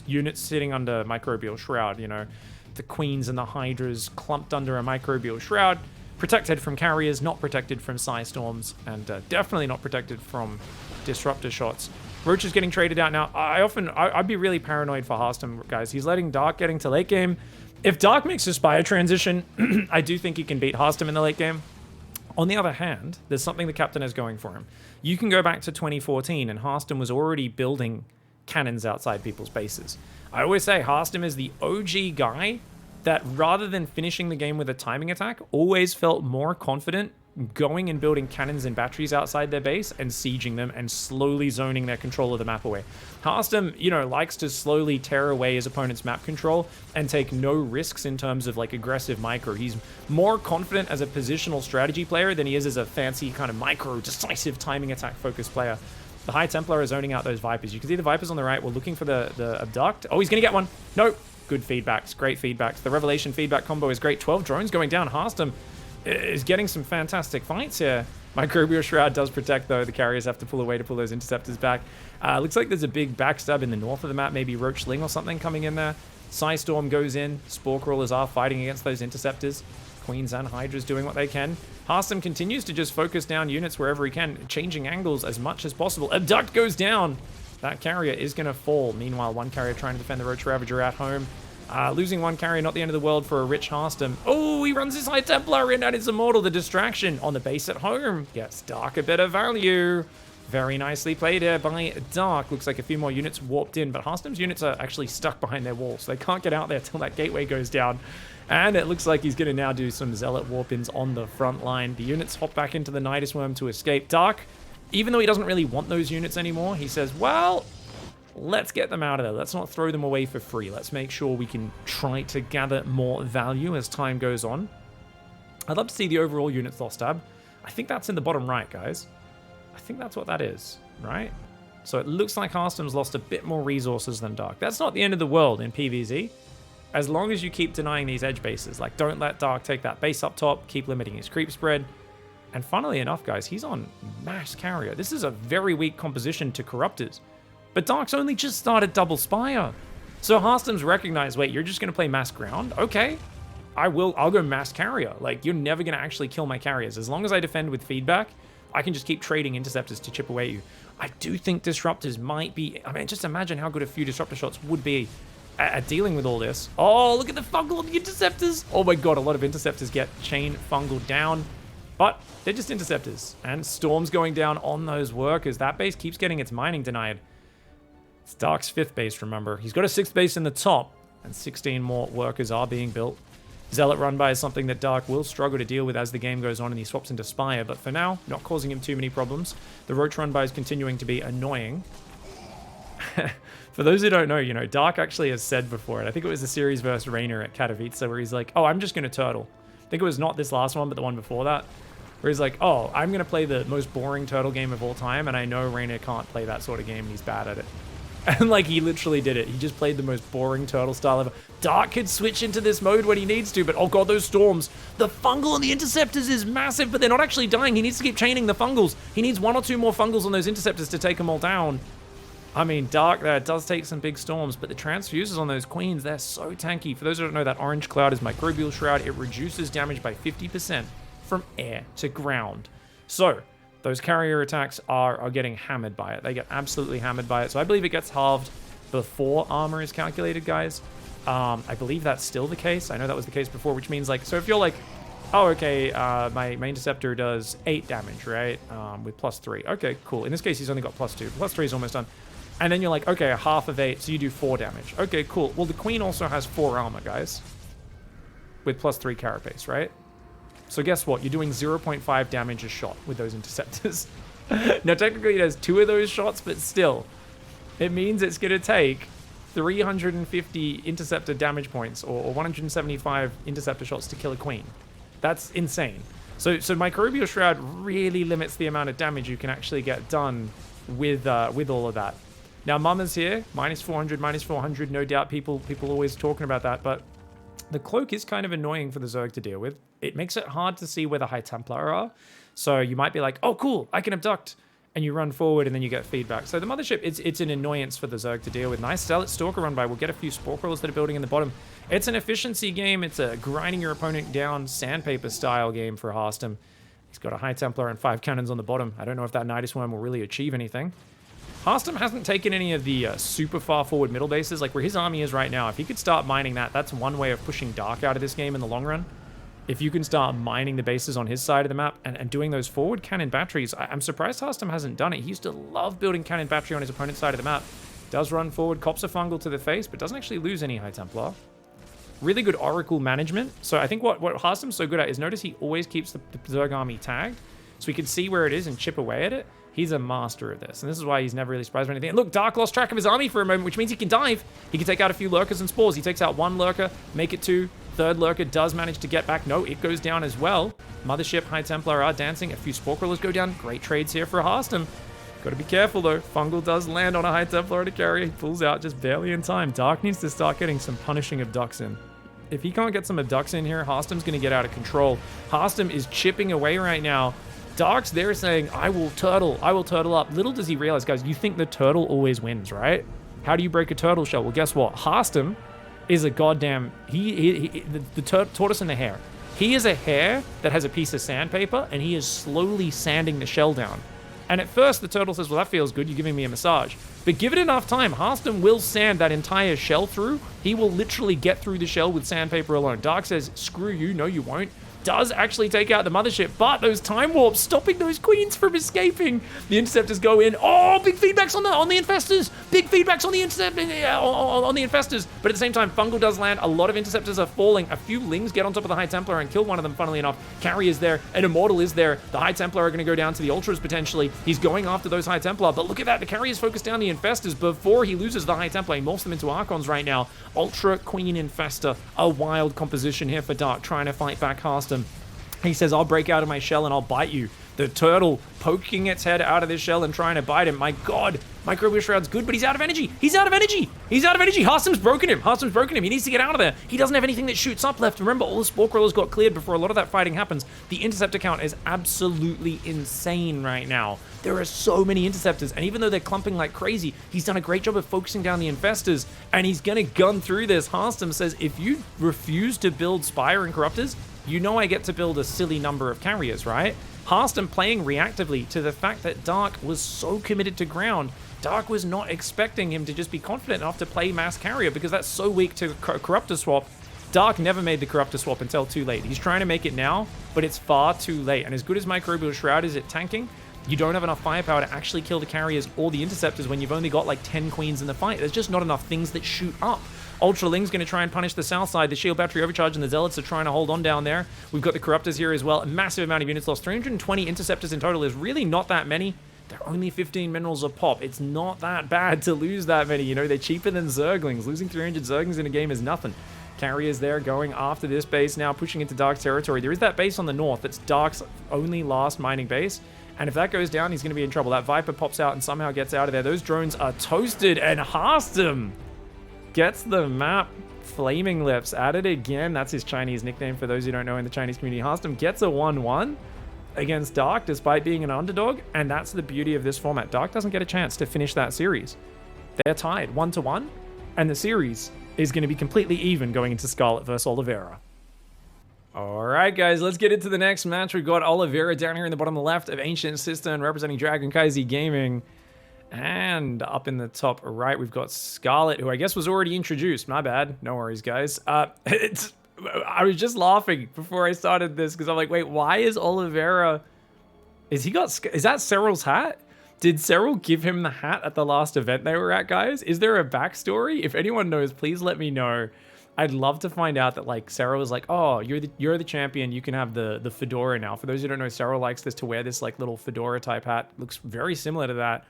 units sitting under Microbial Shroud, you know. The Queens and the Hydras clumped under a Microbial Shroud, protected from carriers, not protected from Psystorms, and definitely not protected from Disruptor shots. Roach is getting traded out now. I'd be really paranoid for Harstem, guys. He's letting Dark get into late game. If Dark makes a Spire transition, I do think he can beat Harstem in the late game. On the other hand, there's something the captain is going for him. You can go back to 2014, and Harstem was already building cannons outside people's bases. I always say Harstem is the OG guy that, rather than finishing the game with a timing attack, always felt more confident going and building cannons and batteries outside their base and sieging them and slowly zoning their control of the map away. Harstem, you know, likes to slowly tear away his opponent's map control and take no risks in terms of like aggressive micro. He's more confident as a positional strategy player than he is as a fancy kind of micro, decisive timing attack focused player. The High Templar is zoning out those Vipers. You can see the Vipers on the right. We're looking for the Abduct. Oh, he's going to get one. Nope. Good feedbacks. Great feedbacks. The Revelation feedback combo is great. 12 drones going down. Harstem is getting some fantastic fights here. Microbial Shroud does protect, though. The carriers have to pull away to pull those interceptors back. Looks like there's a big backstab in the north of the map. Maybe Roach Ling or something coming in there. Psystorm goes in. Spore Crawlers are fighting against those interceptors. Queens and Hydras doing what they can. Harstem continues to just focus down units wherever he can, changing angles as much as possible. Abduct goes down. That carrier is going to fall. Meanwhile, one carrier trying to defend the Roach Ravager at home. Losing one carrier, not the end of the world for a rich Harstem. Oh, he runs his High Templar in, and it's Immortal. The distraction on the base at home gets Dark a bit of value. Very nicely played here by Dark. Looks like a few more units warped in, but Harstem's units are actually stuck behind their walls, so they can't get out there till that gateway goes down. And it looks like he's going to now do some Zealot warp-ins on the front line. The units hop back into the Nidus Worm to escape. Dark, even though he doesn't really want those units anymore, he says, well, let's get them out of there. Let's not throw them away for free. Let's make sure we can try to gather more value as time goes on. I'd love to see the overall units lost tab. I think that's in the bottom right, guys. I think that's what that is, right? So it looks like Harstem's lost a bit more resources than Dark. That's not the end of the world in PvZ. As long as you keep denying these edge bases, like don't let Dark take that base up top, keep limiting his creep spread. And funnily enough, guys, he's on mass carrier. This is a very weak composition to Corruptors. But Dark's only just started double Spire. So Harstem's recognized, wait, you're just going to play mass ground? Okay, I'll go mass carrier. Like, you're never going to actually kill my carriers. As long as I defend with feedback, I can just keep trading interceptors to chip away at you. I do think disruptors might be, I mean, just imagine how good a few disruptor shots would be at dealing with all this. Oh, look at the fungal on the interceptors. Oh my god, a lot of interceptors get chain fungal down. But they're just interceptors. And Storm's going down on those workers. That base keeps getting its mining denied. It's Dark's 5th base, remember. He's got a 6th base in the top, and 16 more workers are being built. Zealot run by is something that Dark will struggle to deal with as the game goes on and he swaps into Spire, but for now, not causing him too many problems. The Roach run by is continuing to be annoying. For those who don't know, you know, Dark actually has said before, and I think it was the series versus Rainer at Katowice, where he's like, oh, I'm just going to turtle. I think it was not this last one, but the one before that, where he's like, oh, I'm going to play the most boring turtle game of all time, and I know Rainer can't play that sort of game, and he's bad at it. And, like, he literally did it. He just played the most boring turtle style ever. Dark could switch into this mode when he needs to, but oh god, those storms. The fungal on the interceptors is massive, but they're not actually dying. He needs to keep chaining the fungals. He needs 1 or 2 more fungals on those interceptors to take them all down. I mean, Dark there does take some big storms, but the transfuses on those queens, they're so tanky. For those who don't know, that orange cloud is Microbial Shroud. It reduces damage by 50% from air to ground. So those carrier attacks are getting hammered by it. They get absolutely hammered by it. So I believe it gets halved before armor is calculated, guys. I believe that's still the case. I know that was the case before, which means, like, so if you're like, oh, okay, my interceptor does 8 damage, right? With +3. Okay, cool. In this case, he's only got +2. +3 is almost done. And then you're like, okay, half of 8, so you do 4 damage. Okay, cool. Well, the queen also has 4 armor, guys. With +3 carapace, right? So guess what? You're doing 0.5 damage a shot with those interceptors. Now, technically, it has 2 of those shots, but still. It means it's going to take 350 interceptor damage points or 175 interceptor shots to kill a queen. That's insane. So Microbial Shroud really limits the amount of damage you can actually get done with all of that. Now, Mama's here, -400, -400. No doubt people always talking about that, but the cloak is kind of annoying for the Zerg to deal with. It makes it hard to see where the High Templar are. So you might be like, oh, cool, I can abduct. And you run forward and then you get feedback. So the Mothership, it's an annoyance for the Zerg to deal with. Nice Zealot Stalker run by. We'll get a few Spore Crawlers that are building in the bottom. It's an efficiency game. It's a grinding your opponent down sandpaper style game for Harstem. He's got a High Templar and 5 cannons on the bottom. I don't know if that Nidus Worm will really achieve anything. Harstem hasn't taken any of the super far forward middle bases, like where his army is right now. If he could start mining that, that's one way of pushing Dark out of this game in the long run. If you can start mining the bases on his side of the map and doing those forward cannon batteries, I'm surprised Harstem hasn't done it. He used to love building cannon battery on his opponent's side of the map. Does run forward, cops a fungal to the face, but doesn't actually lose any High Templar. really good Oracle management. So I think what Harstem's so good at is notice he always keeps the Zerg army tagged. So he can see where it is and chip away at it. He's a master of this. And this is why he's never really surprised by anything. And look, Dark lost track of his army for a moment, which means he can dive. He can take out a few lurkers and spores. He takes out one lurker, make it two. Third lurker does manage to get back. No, it goes down as well. Mothership, High Templar are dancing. A few spore crawlers go down. Great trades here for Harstem. Got to be careful though. Fungal does land on a High Templar to carry. He pulls out just barely in time. Dark needs to start getting some punishing abducts in. If he can't get some abducts in here, Harstem's going to get out of control. Harstem is chipping away right now. Dark's there saying, I will turtle up. Little does he realize, guys, you think the turtle always wins, right? How do you break a turtle shell? Well, guess what? Harstem is a goddamn, the tortoise and the hare. He is a hare that has a piece of sandpaper, and he is slowly sanding the shell down. And at first, the turtle says, well, that feels good. You're giving me a massage. But give it enough time. Harstem will sand that entire shell through. He will literally get through the shell with sandpaper alone. Dark says, screw you. No, you won't. Does actually take out the mothership, but those time warps stopping those queens from escaping. The interceptors go in. Oh, big feedbacks on the infestors. Big feedbacks on the on the infestors. But at the same time, Fungal does land. A lot of interceptors are falling. A few Lings get on top of the High Templar and kill one of them, funnily enough. Carry is there. An Immortal is there. The High Templar are going to go down to the Ultras potentially. He's going after those High Templar, but look at that. The carry is focused down the infestors before he loses the High Templar. He morphs them into Archons right now. Ultra Queen Infestor. A wild composition here for Dark, trying to fight back Harstem. He says, I'll break out of my shell and I'll bite you. The turtle poking its head out of this shell and trying to bite him. My God, Microbial Shroud's good, but he's out of energy. He's out of energy. He's out of energy. Harstem's broken him. Harstem's broken him. He needs to get out of there. He doesn't have anything that shoots up left. Remember, all the spore crawlers got cleared before a lot of that fighting happens. The interceptor count is absolutely insane right now. There are so many interceptors, and even though they're clumping like crazy, he's done a great job of focusing down the infestors, and he's going to gun through this. Harstem says, if you refuse to build Spire and Corruptors, you know I get to build a silly number of carriers, right? Harstem playing reactively to the fact that Dark was so committed to ground. Dark was not expecting him to just be confident enough to play mass carrier because that's so weak to Corruptor swap. Dark never made the Corruptor swap until too late. He's trying to make it now, but it's far too late. And as good as Microbial Shroud is at tanking, you don't have enough firepower to actually kill the carriers or the interceptors when you've only got like 10 queens in the fight. There's just not enough things that shoot up. Ultra Ling's going to try and punish the south side. The shield battery overcharge and the zealots are trying to hold on down there. We've got the Corruptors here as well. A massive amount of units lost. 320 interceptors in total is really not that many. They're only 15 minerals a pop. It's not that bad to lose that many. You know, they're cheaper than Zerglings. Losing 300 Zerglings in a game is nothing. Carriers there going after this base now, pushing into Dark's territory. There is that base on the north that's Dark's only last mining base. And if that goes down, he's going to be in trouble. That Viper pops out and somehow gets out of there. Those drones are toasted, and Harstem gets the map. Flaming Lips at it again. That's his Chinese nickname for those who don't know in the Chinese community. Harstem gets a 1-1 against Dark despite being an underdog, and that's the beauty of this format. Dark doesn't get a chance to finish that series. They're tied 1-1, and the series is going to be completely even going into Scarlett versus Oliveira. All right, guys, let's get into the next match. We've got Oliveira down here in the bottom left of Ancient Cistern representing Dragon Kaiser Gaming. And up in the top right, we've got Scarlett, who I guess was already introduced. My bad. No worries, guys. I was just laughing before I started this because I'm like, wait, why is Oliveira... Is that Cyril's hat? Did Cyril give him the hat at the last event they were at, guys? Is there a backstory? If anyone knows, please let me know. I'd love to find out that, like, Cyril was like, oh, you're the champion. You can have the fedora now. For those who don't know, Cyril likes this to wear this, like, little fedora type hat. Looks very similar to that.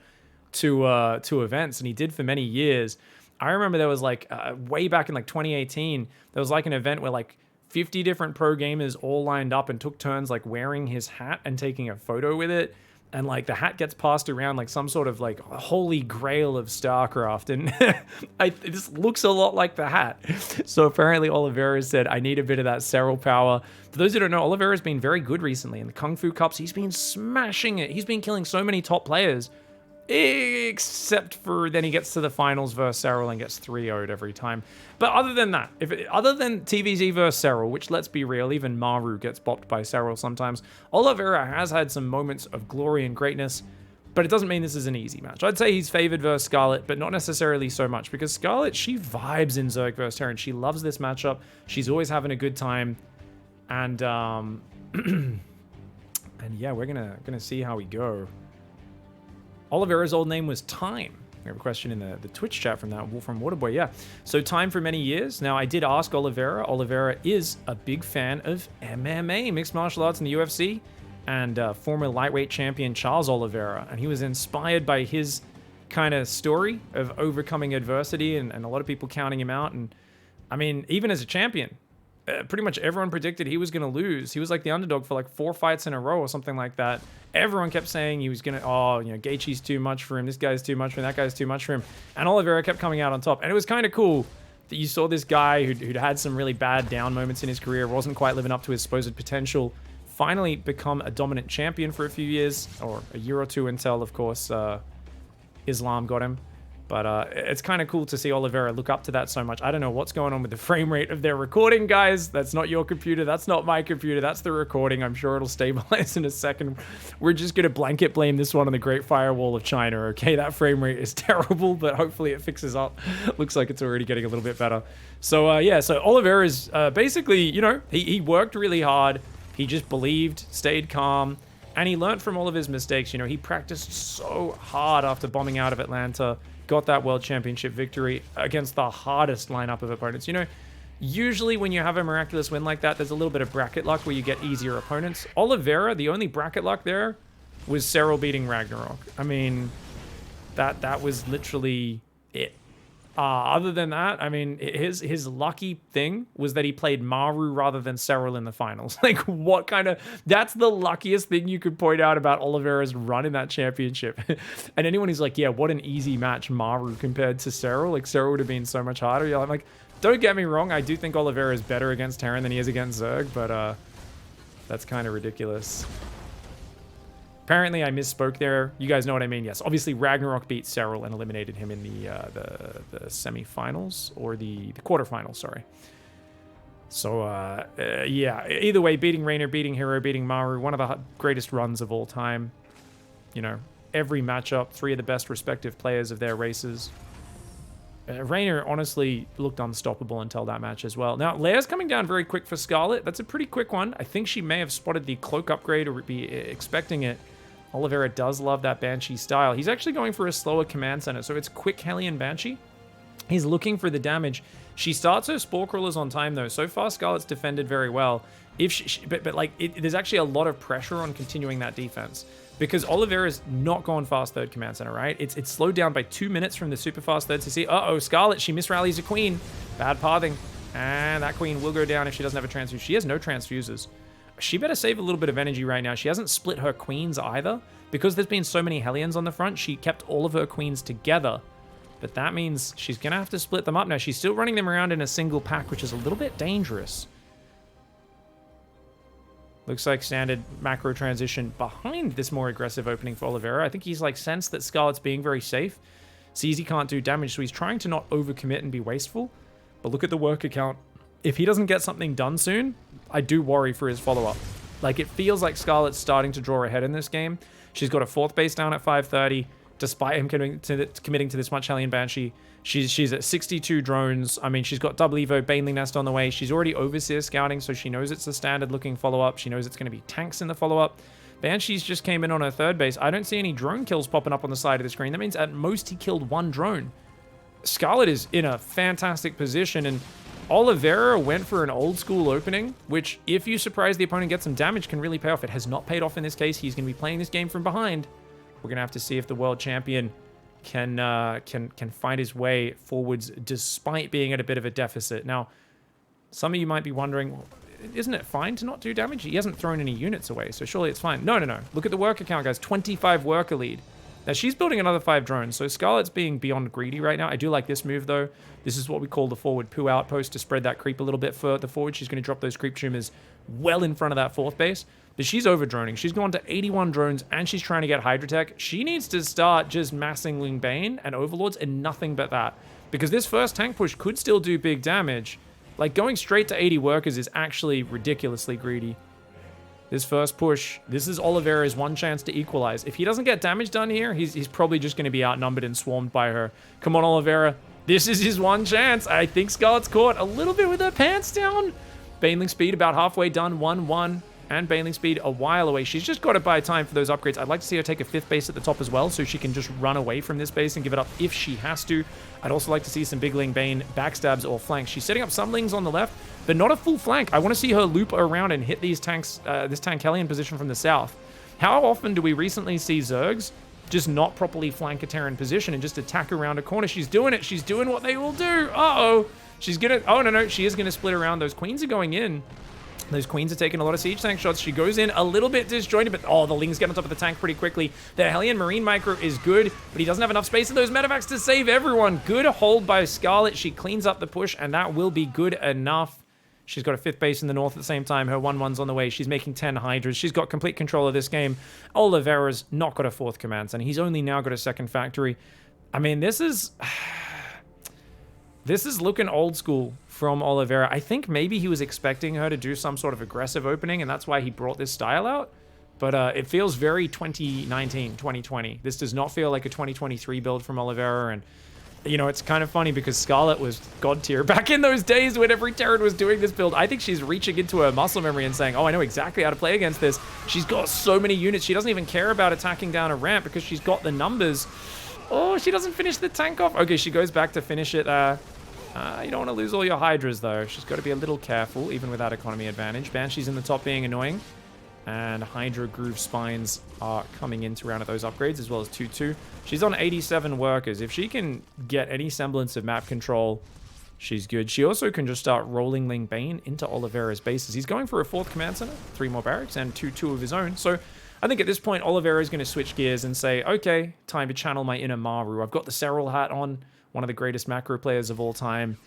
To events, and he did for many years. I remember there was like way back in like 2018, there was like an event where like 50 different pro gamers all lined up and took turns like wearing his hat and taking a photo with it, and like the hat gets passed around like some sort of like holy grail of StarCraft, and it just looks a lot like the hat. So apparently Oliveira said, I need a bit of that Cyril power. For those who don't know, Oliveira's been very good recently in the Kung Fu Cups. He's been smashing it. He's been killing so many top players. Except for then he gets to the finals versus Cyril and gets 3-0'd every time. But other than that, other than TVZ versus Cyril, which let's be real, even Maru gets bopped by Cyril sometimes, Oliveira has had some moments of glory and greatness, but it doesn't mean this is an easy match. I'd say he's favored versus Scarlett, but not necessarily so much, because Scarlett, she vibes in Zerg versus Terran. She loves this matchup. She's always having a good time. And and yeah, we're gonna see how we go. Oliveira's old name was Time. We have a question in the Twitch chat from Waterboy. Yeah. So time for many years. Now, I did ask Oliveira. Oliveira is a big fan of MMA, mixed martial arts in the UFC, and former lightweight champion Charles Oliveira. And he was inspired by his kind of story of overcoming adversity and a lot of people counting him out. And I mean, even as a champion, pretty much everyone predicted he was going to lose. He was like the underdog for like 4 fights in a row or something like that. Everyone kept saying he was going to, Gaethje's too much for him. This guy's too much for him. That guy's too much for him. And Oliveira kept coming out on top. And it was kind of cool that you saw this guy who'd had some really bad down moments in his career, wasn't quite living up to his supposed potential, finally become a dominant champion for a few years, or a year or two until, of course, Islam got him. But it's kind of cool to see Oliveira look up to that so much. I don't know what's going on with the frame rate of their recording, guys. That's not your computer. That's not my computer. That's the recording. I'm sure it'll stabilize in a second. We're just going to blanket blame this one on the Great Firewall of China, okay? That frame rate is terrible, but hopefully it fixes up. Looks like it's already getting a little bit better. So, so Oliveira is basically, he worked really hard. He just believed, stayed calm, and he learned from all of his mistakes. He practiced so hard after bombing out of Atlanta, got that world championship victory against the hardest lineup of opponents. Usually when you have a miraculous win like that, there's a little bit of bracket luck where you get easier opponents. Oliveira, the only bracket luck there was herO beating Ragnarok. I mean, that was literally it. Other than that, I mean, his lucky thing was that he played Maru rather than herO in the finals. Like, what kind of... That's the luckiest thing you could point out about Oliveira's run in that championship. And anyone who's like, yeah, what an easy match Maru compared to herO. Like, herO would have been so much harder. Yeah, like, don't get me wrong. I do think Oliveira is better against Terran than he is against Zerg, but that's kind of ridiculous. Apparently, I misspoke there. You guys know what I mean. Yes, obviously, Ragnarok beat herO and eliminated him in the semifinals, or the quarterfinals, sorry. So, yeah, either way, beating Raynor, beating herO, beating Maru, one of the greatest runs of all time. Every matchup, 3 of the best respective players of their races. Raynor honestly looked unstoppable until that match as well. Now, Leia's coming down very quick for Scarlett. That's a pretty quick one. I think she may have spotted the cloak upgrade or be expecting it. Oliveira does love that Banshee style. He's actually going for a slower command center, so it's quick Hellion Banshee. He's looking for the damage. She starts her Spore Crawlers on time, though. So far, Scarlett's defended very well. There's actually a lot of pressure on continuing that defense, because Oliveira's not gone fast third command center, right? It's slowed down by 2 minutes from the super fast third CC. Uh-oh, Scarlett, she misrallies a queen. Bad pathing. And that queen will go down if she doesn't have a transfuse. She has no transfuses. She better save a little bit of energy right now. She hasn't split her queens either. Because there's been so many Hellions on the front, she kept all of her queens together. But that means she's going to have to split them up now. She's still running them around in a single pack, which is a little bit dangerous. Looks like standard macro transition behind this more aggressive opening for Oliveira. I think he's like sensed that Scarlett's being very safe. Sees he can't do damage, so he's trying to not overcommit and be wasteful. But look at the worker count. If he doesn't get something done soon, I do worry for his follow-up. Like, it feels like Scarlett's starting to draw ahead in this game. She's got a 4th base down at 530, despite him committing to this much Hellion Banshee. She's at 62 drones. I mean, she's got double Evo, Baneling Nest on the way. She's already Overseer scouting, so she knows it's a standard-looking follow-up. She knows it's going to be tanks in the follow-up. Banshees just came in on her 3rd base. I don't see any drone kills popping up on the side of the screen. That means at most he killed 1 drone. Scarlett is in a fantastic position, and Oliveira went for an old-school opening, which, if you surprise the opponent, get some damage, can really pay off. It has not paid off in this case. He's going to be playing this game from behind. We're going to have to see if the world champion can find his way forwards despite being at a bit of a deficit. Now, some of you might be wondering, well, isn't it fine to not do damage? He hasn't thrown any units away, so surely it's fine. No. Look at the worker count, guys. 25 worker lead. Now, she's building another 5 drones, so Scarlett's being beyond greedy right now. I do like this move, though. This is what we call the forward poo outpost to spread that creep a little bit further forward. She's going to drop those creep tumors well in front of that 4th base. But she's over-droning. She's gone to 81 drones, and she's trying to get Hydrotech. She needs to start just massing Ling Bane and Overlords and nothing but that. Because this first tank push could still do big damage. Like, going straight to 80 workers is actually ridiculously greedy. This first push, this is Oliveira's one chance to equalize. If he doesn't get damage done here, he's probably just going to be outnumbered and swarmed by her. Come on, Oliveira. This is his one chance. I think Scarlett's caught a little bit with her pants down. Baneling speed about halfway done, 1-1. and Bailing speed a while away. She's just got to buy time for those upgrades. I'd like to see her take a 5th base at the top as well, so she can just run away from this base and give it up if she has to. I'd also like to see some Big Ling Bane backstabs or flanks. She's setting up some Lings on the left, but not a full flank. I want to see her loop around and hit these tanks, this Tankelian position from the south. How often do we recently see Zergs just not properly flank a Terran position and just attack around a corner? She's doing it. She's doing what they will do. Uh-oh. She's gonna... Oh, no. She is gonna split around. Those queens are going in. Those queens are taking a lot of siege tank shots. She goes in a little bit disjointed, but oh, the Lings get on top of the tank pretty quickly. The Hellion Marine Micro is good, but he doesn't have enough space in those medevacs to save everyone. Good hold by Scarlett. She cleans up the push, and that will be good enough. She's got a 5th base in the north at the same time. Her 1-1's on the way. She's making 10 Hydras. She's got complete control of this game. Oliveira's not got a 4th command center. He's only now got a 2nd factory. I mean, this is looking old school from Oliveira. I think maybe he was expecting her to do some sort of aggressive opening, and that's why he brought this style out. But it feels very 2019, 2020. This does not feel like a 2023 build from Oliveira, and you know, it's kind of funny because Scarlett was god tier back in those days when every Terran was doing this build. I think she's reaching into her muscle memory and saying, oh, I know exactly how to play against this. She's got so many units. She doesn't even care about attacking down a ramp because she's got the numbers. Oh, she doesn't finish the tank off. Okay, she goes back to finish it. You don't want to lose all your Hydras, though. She's got to be a little careful, even without economy advantage. Banshee's in the top being annoying. And Hydra Groove Spines are coming in to round out those upgrades, as well as 2-2. She's on 87 workers. If she can get any semblance of map control, she's good. She also can just start rolling Ling Bane into Oliveira's bases. He's going for a 4th command center, 3 more barracks, and 2-2 of his own. So I think at this point, Oliveira is going to switch gears and say, okay, time to channel my inner Maru. I've got the Serral hat on, one of the greatest macro players of all time.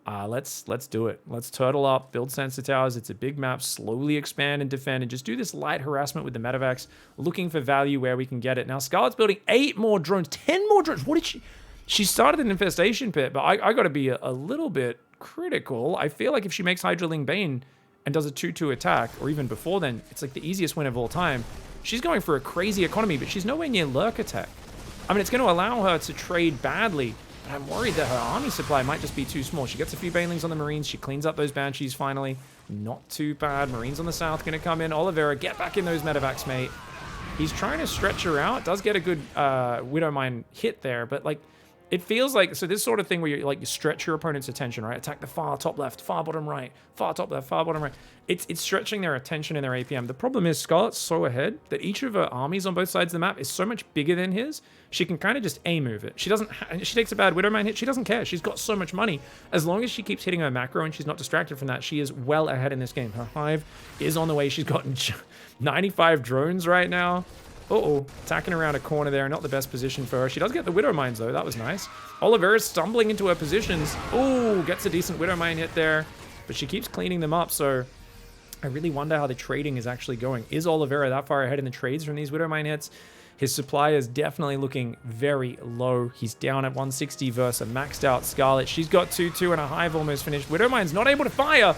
Let's do it. Let's turtle up, build sensor towers. It's a big map. Slowly expand and defend and just do this light harassment with the medevacs, looking for value where we can get it. Now, Scarlett's building 8 more drones, 10 more drones. What did she... She started an infestation pit, but I got to be a little bit critical. I feel like if she makes Hydra Ling Bane and does a 2-2 attack, or even before then, it's like the easiest win of all time. She's going for a crazy economy, but she's nowhere near Lurk attack. I mean, it's going to allow her to trade badly. But I'm worried that her army supply might just be too small. She gets a few Banelings on the Marines. She cleans up those Banshees finally. Not too bad. Marines on the south going to come in. Oliveira, get back in those medevacs, mate. He's trying to stretch her out. Does get a good Widowmine hit there, but like, it feels like, so this sort of thing where you stretch your opponent's attention, right? Attack the far top left, far bottom right, far top left, far bottom right. It's stretching their attention and their APM. The problem is Scarlett's so ahead that each of her armies on both sides of the map is so much bigger than his. She can kind of just A-move it. She doesn't, she takes a bad Widowmine hit. She doesn't care. She's got so much money. As long as she keeps hitting her macro and she's not distracted from that, she is well ahead in this game. Her hive is on the way. She's got 95 drones right now. Uh-oh, attacking around a corner there, not the best position for her. She does get the Widow Mines, though. That was nice. Oliveira's stumbling into her positions. Ooh, gets a decent Widow Mine hit there, but she keeps cleaning them up, so I really wonder how the trading is actually going. Is Oliveira that far ahead in the trades from these Widow Mine hits? His supply is definitely looking very low. He's down at 160 versus a maxed out Scarlett. She's got 2-2 and a hive almost finished. Widowmine's not able to fire.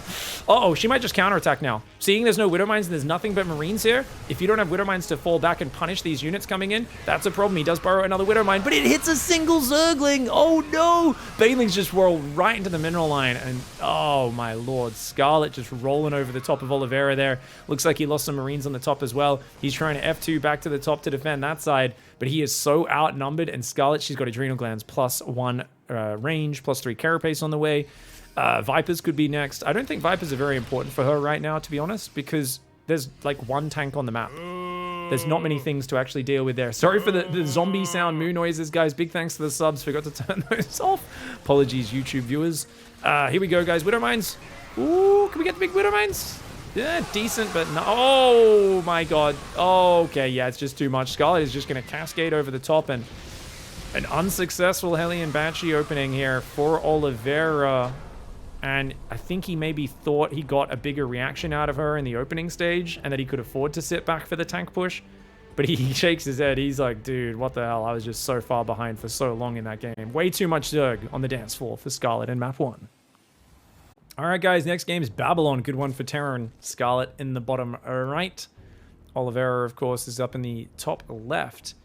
Uh-oh, she might just counterattack now. Seeing there's no Widowmines and there's nothing but Marines here, if you don't have Widowmines to fall back and punish these units coming in, that's a problem. He does borrow another Widowmine, but it hits a single Zergling. Oh no! Banelings just roll right into the mineral line, and oh my lord, Scarlett just rolling over the top of Oliveira there. Looks like he lost some Marines on the top as well. He's trying to F2 back to the top to defend that side, but he is so outnumbered, and Scarlett, she's got Adrenal Glands +1 range, +3 Carapace on the way. Vipers could be next. I don't think Vipers are very important for her right now, to be honest, because there's like one tank on the map. There's not many things to actually deal with there. Sorry for the zombie sound moo noises, guys. Big thanks to the subs. Forgot to turn those off. Apologies, YouTube viewers. Here we go, guys. Widowmines. Ooh, can we get the big Widowmines? Yeah, decent, but no. Oh my god. Oh, okay, yeah, it's just too much. Scarlett is just going to cascade over the top, and an unsuccessful Hellion Banshee opening here for Oliveira. And I think he maybe thought he got a bigger reaction out of her in the opening stage and that he could afford to sit back for the tank push. But he shakes his head. He's like, dude, what the hell? I was just so far behind for so long in that game. Way too much Zerg on the dance floor for Scarlett in map 1. All right, guys, next game is Babylon. Good one for Terran. Scarlett in the bottom right. Oliveira, of course, is up in the top left.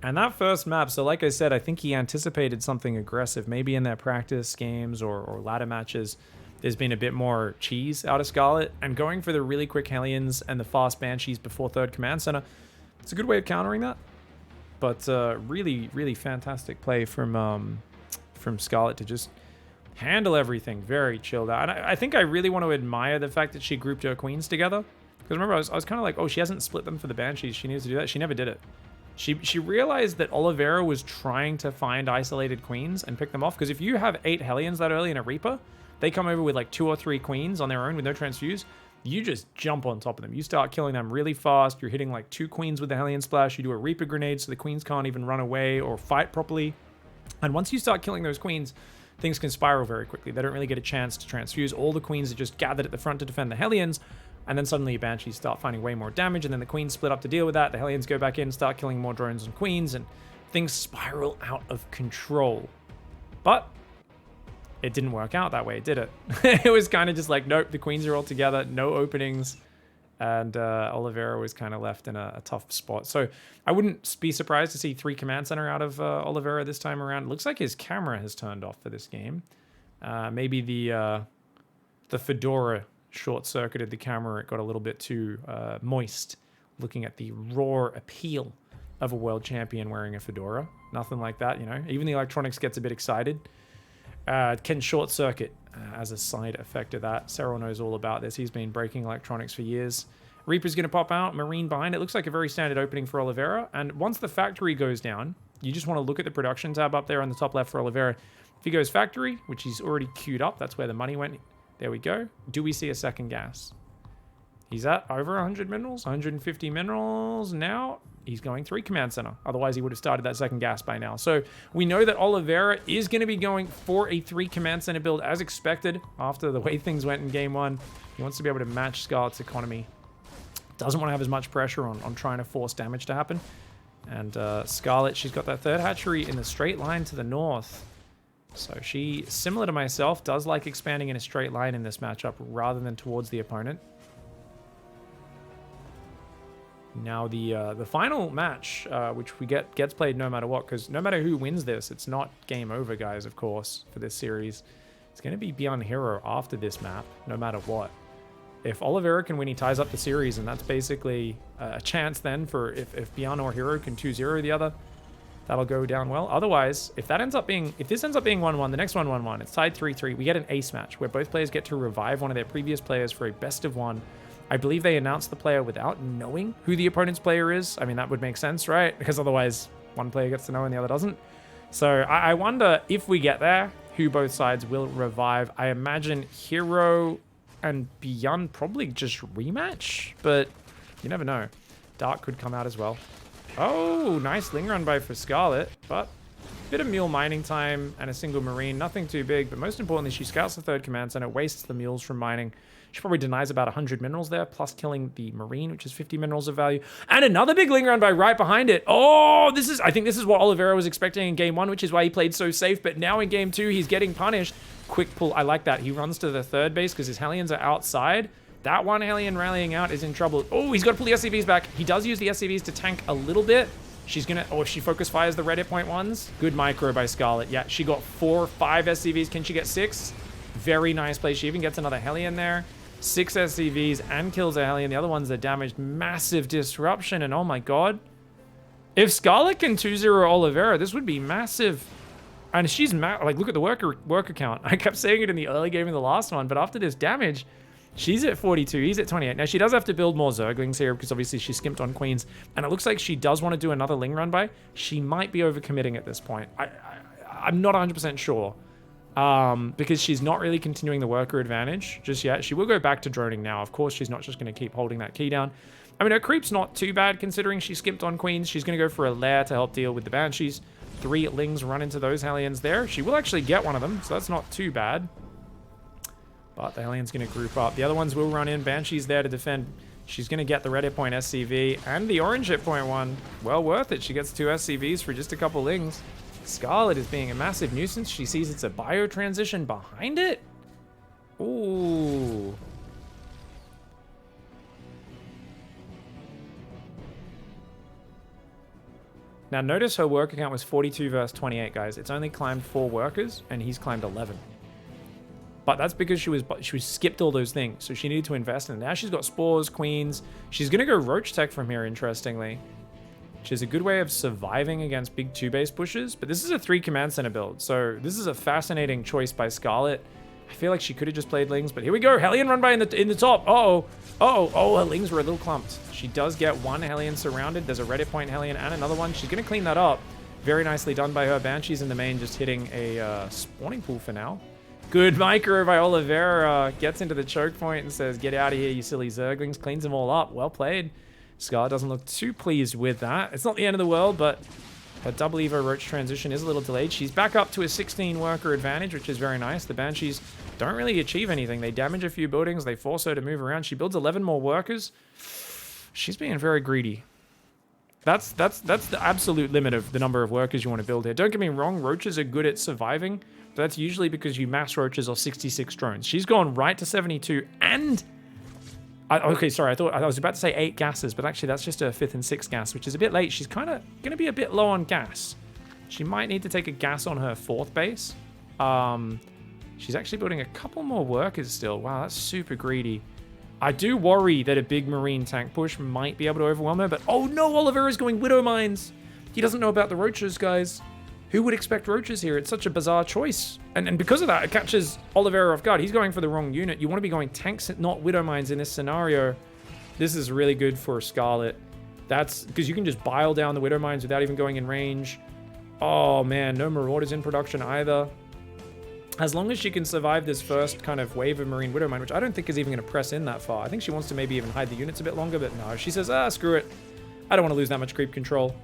And that first map, so like I said, I think he anticipated something aggressive, maybe in their practice games or ladder matches. there's been a bit more cheese out of Scarlett, and going for the really quick Hellions and the fast Banshees before third command center, it's a good way of countering that. But really, really fantastic play from Scarlett to just handle everything very chilled out. And I think I really want to admire the fact that she grouped her queens together. Because remember, I was kind of like, oh, she hasn't split them for the Banshees. She needs to do that. She never did it. She realized that Oliveira was trying to find isolated queens and pick them off. Because if you have 8 Hellions that early in a Reaper, they come over with like 2 or 3 queens on their own with no transfuse. You just jump on top of them. You start killing them really fast. You're hitting like 2 queens with the Hellion Splash. You do a Reaper Grenade so the queens can't even run away or fight properly. And once you start killing those queens, things can spiral very quickly. They don't really get a chance to transfuse. All the queens are just gathered at the front to defend the Hellions. And then suddenly your Banshees start finding way more damage, and then the queens split up to deal with that. The Hellions go back in, start killing more drones and queens, and things spiral out of control. But it didn't work out that way, did it? It was kind of just like, nope, the queens are all together, no openings, and Oliveira was kind of left in a tough spot. So I wouldn't be surprised to see 3 command center out of Oliveira this time around. It looks like his camera has turned off for this game. Maybe the Fedora short-circuited the camera. It got a little bit too moist looking at the raw appeal of a world champion wearing a fedora. Nothing like that, you know. Even the electronics gets a bit excited. Can short-circuit as a side effect of that. herO knows all about this. He's been breaking electronics for years. Reaper's going to pop out. Marine behind. It looks like a very standard opening for Oliveira. And once the factory goes down, you just want to look at the production tab up there on the top left for Oliveira. If he goes factory, which he's already queued up, that's where the money went. There we go. Do we see a second gas? He's at over 100 minerals, 150 minerals now. He's going 3 command center. Otherwise, he would have started that second gas by now. So we know that Oliveira is going to be going for a 3 command center build as expected after the way things went in game 1. He wants to be able to match Scarlett's economy. Doesn't want to have as much pressure on trying to force damage to happen. And Scarlett, she's got that 3rd hatchery in the straight line to the north. So she, similar to myself, does like expanding in a straight line in this matchup rather than towards the opponent. Now the final match, which we gets played no matter what, because no matter who wins this, it's not game over, guys, of course, for this series. It's going to be Byun herO after this map, no matter what. If Oliveira can win, he ties up the series, and that's basically a chance then for if Byun or herO can 2-0 the other, that'll go down well. Otherwise, if this ends up being 1-1, the next one 1-1, it's tied 3-3. We get an ace match where both players get to revive one of their previous players for a best of 1. I believe they announced the player without knowing who the opponent's player is. I mean, that would make sense, right? Because otherwise, one player gets to know and the other doesn't. So I wonder if we get there, who both sides will revive. I imagine herO and Byun probably just rematch, but you never know. Dark could come out as well. Oh, nice Ling run by for Scarlett, but a bit of mule mining time and a single marine. Nothing too big, but most importantly, she scouts the 3rd command center, wastes the mules from mining. She probably denies about 100 minerals there, plus killing the marine, which is 50 minerals of value. And another big Ling run by right behind it. Oh, I think this is what Oliveira was expecting in game 1, which is why he played so safe. But now in game 2, he's getting punished. Quick pull, I like that. He runs to the 3rd base because his Hellions are outside. That one Hellion rallying out is in trouble. Oh, he's got to pull the SCVs back. He does use the SCVs to tank a little bit. She's going to... Oh, if she focus fires the red hit point ones. Good micro by Scarlett. Yeah, she got 4 or 5 SCVs. Can she get 6? Very nice play. She even gets another Hellion there. 6 SCVs and kills a Hellion. The other ones are damaged. Massive disruption. And oh my god. If Scarlett can 2-0 Oliveira, this would be massive. And she's... Like, look at the worker count. I kept saying it in the early game of the last one. But after this damage... She's at 42, he's at 28. Now, she does have to build more Zerglings here because obviously she skimped on Queens. And it looks like she does want to do another Ling run by. She might be overcommitting at this point. I'm not 100% sure. Because she's not really continuing the worker advantage just yet. She will go back to droning now. Of course, she's not just going to keep holding that key down. I mean, her creep's not too bad considering she skipped on Queens. She's going to go for a lair to help deal with the Banshees. 3 Lings run into those Hellions there. She will actually get one of them, so that's not too bad. But the Hellion's going to group up. The other ones will run in. Banshee's there to defend. She's going to get the red hit point SCV and the orange hit point one. Well worth it. She gets 2 SCVs for just a couple Lings. Scarlett is being a massive nuisance. She sees it's a bio transition behind it. Ooh. Now notice her worker count was 42 versus 28, guys. It's only climbed 4 workers, and he's climbed 11. But that's because she was skipped all those things. So she needed to invest in it. Now she's got spores, queens. She's going to go roach tech from here, interestingly. Which is a good way of surviving against big 2-base pushes. But this is a 3 command center build. So this is a fascinating choice by Scarlett. I feel like she could have just played Lings, but here we go. Hellion run by in the top. Oh, her Lings were a little clumped. She does get one Hellion surrounded. There's a Reddit point Hellion and another one. She's going to clean that up. Very nicely done by her. Banshee's in the main, just hitting a spawning pool for now. Good micro by Oliveira. Gets into the choke point and says, get out of here, you silly Zerglings. Cleans them all up. Well played. Scar doesn't look too pleased with that. It's not the end of the world, but her double Evo Roach transition is a little delayed. She's back up to a 16 worker advantage, which is very nice. The Banshees don't really achieve anything. They damage a few buildings. They force her to move around. She builds 11 more workers. She's being very greedy. That's the absolute limit of the number of workers you want to build here. Don't get me wrong, roaches are good at surviving, but that's usually because you mass roaches or 66 drones. She's gone right to 72 and... okay, sorry, I was about to say 8 gases, but actually that's just a 5th and 6th gas, which is a bit late. She's kind of going to be a bit low on gas. She might need to take a gas on her 4th base. She's actually building a couple more workers still. Wow, that's super greedy. I do worry that a big marine tank push might be able to overwhelm her, but oh no, Oliveira's going Widow Mines. He doesn't know about the roaches, guys. Who would expect roaches here? It's such a bizarre choice. And because of that, it catches Oliveira off guard. He's going for the wrong unit. You want to be going tanks, not Widow Mines in this scenario. This is really good for Scarlett. That's because you can just bile down the Widow Mines without even going in range. Oh man, no Marauders in production either. As long as she can survive this first kind of wave of Marine Widow Mine, which I don't think is even going to press in that far. I think she wants to maybe even hide the units a bit longer, but no. She says, screw it. I don't want to lose that much creep control.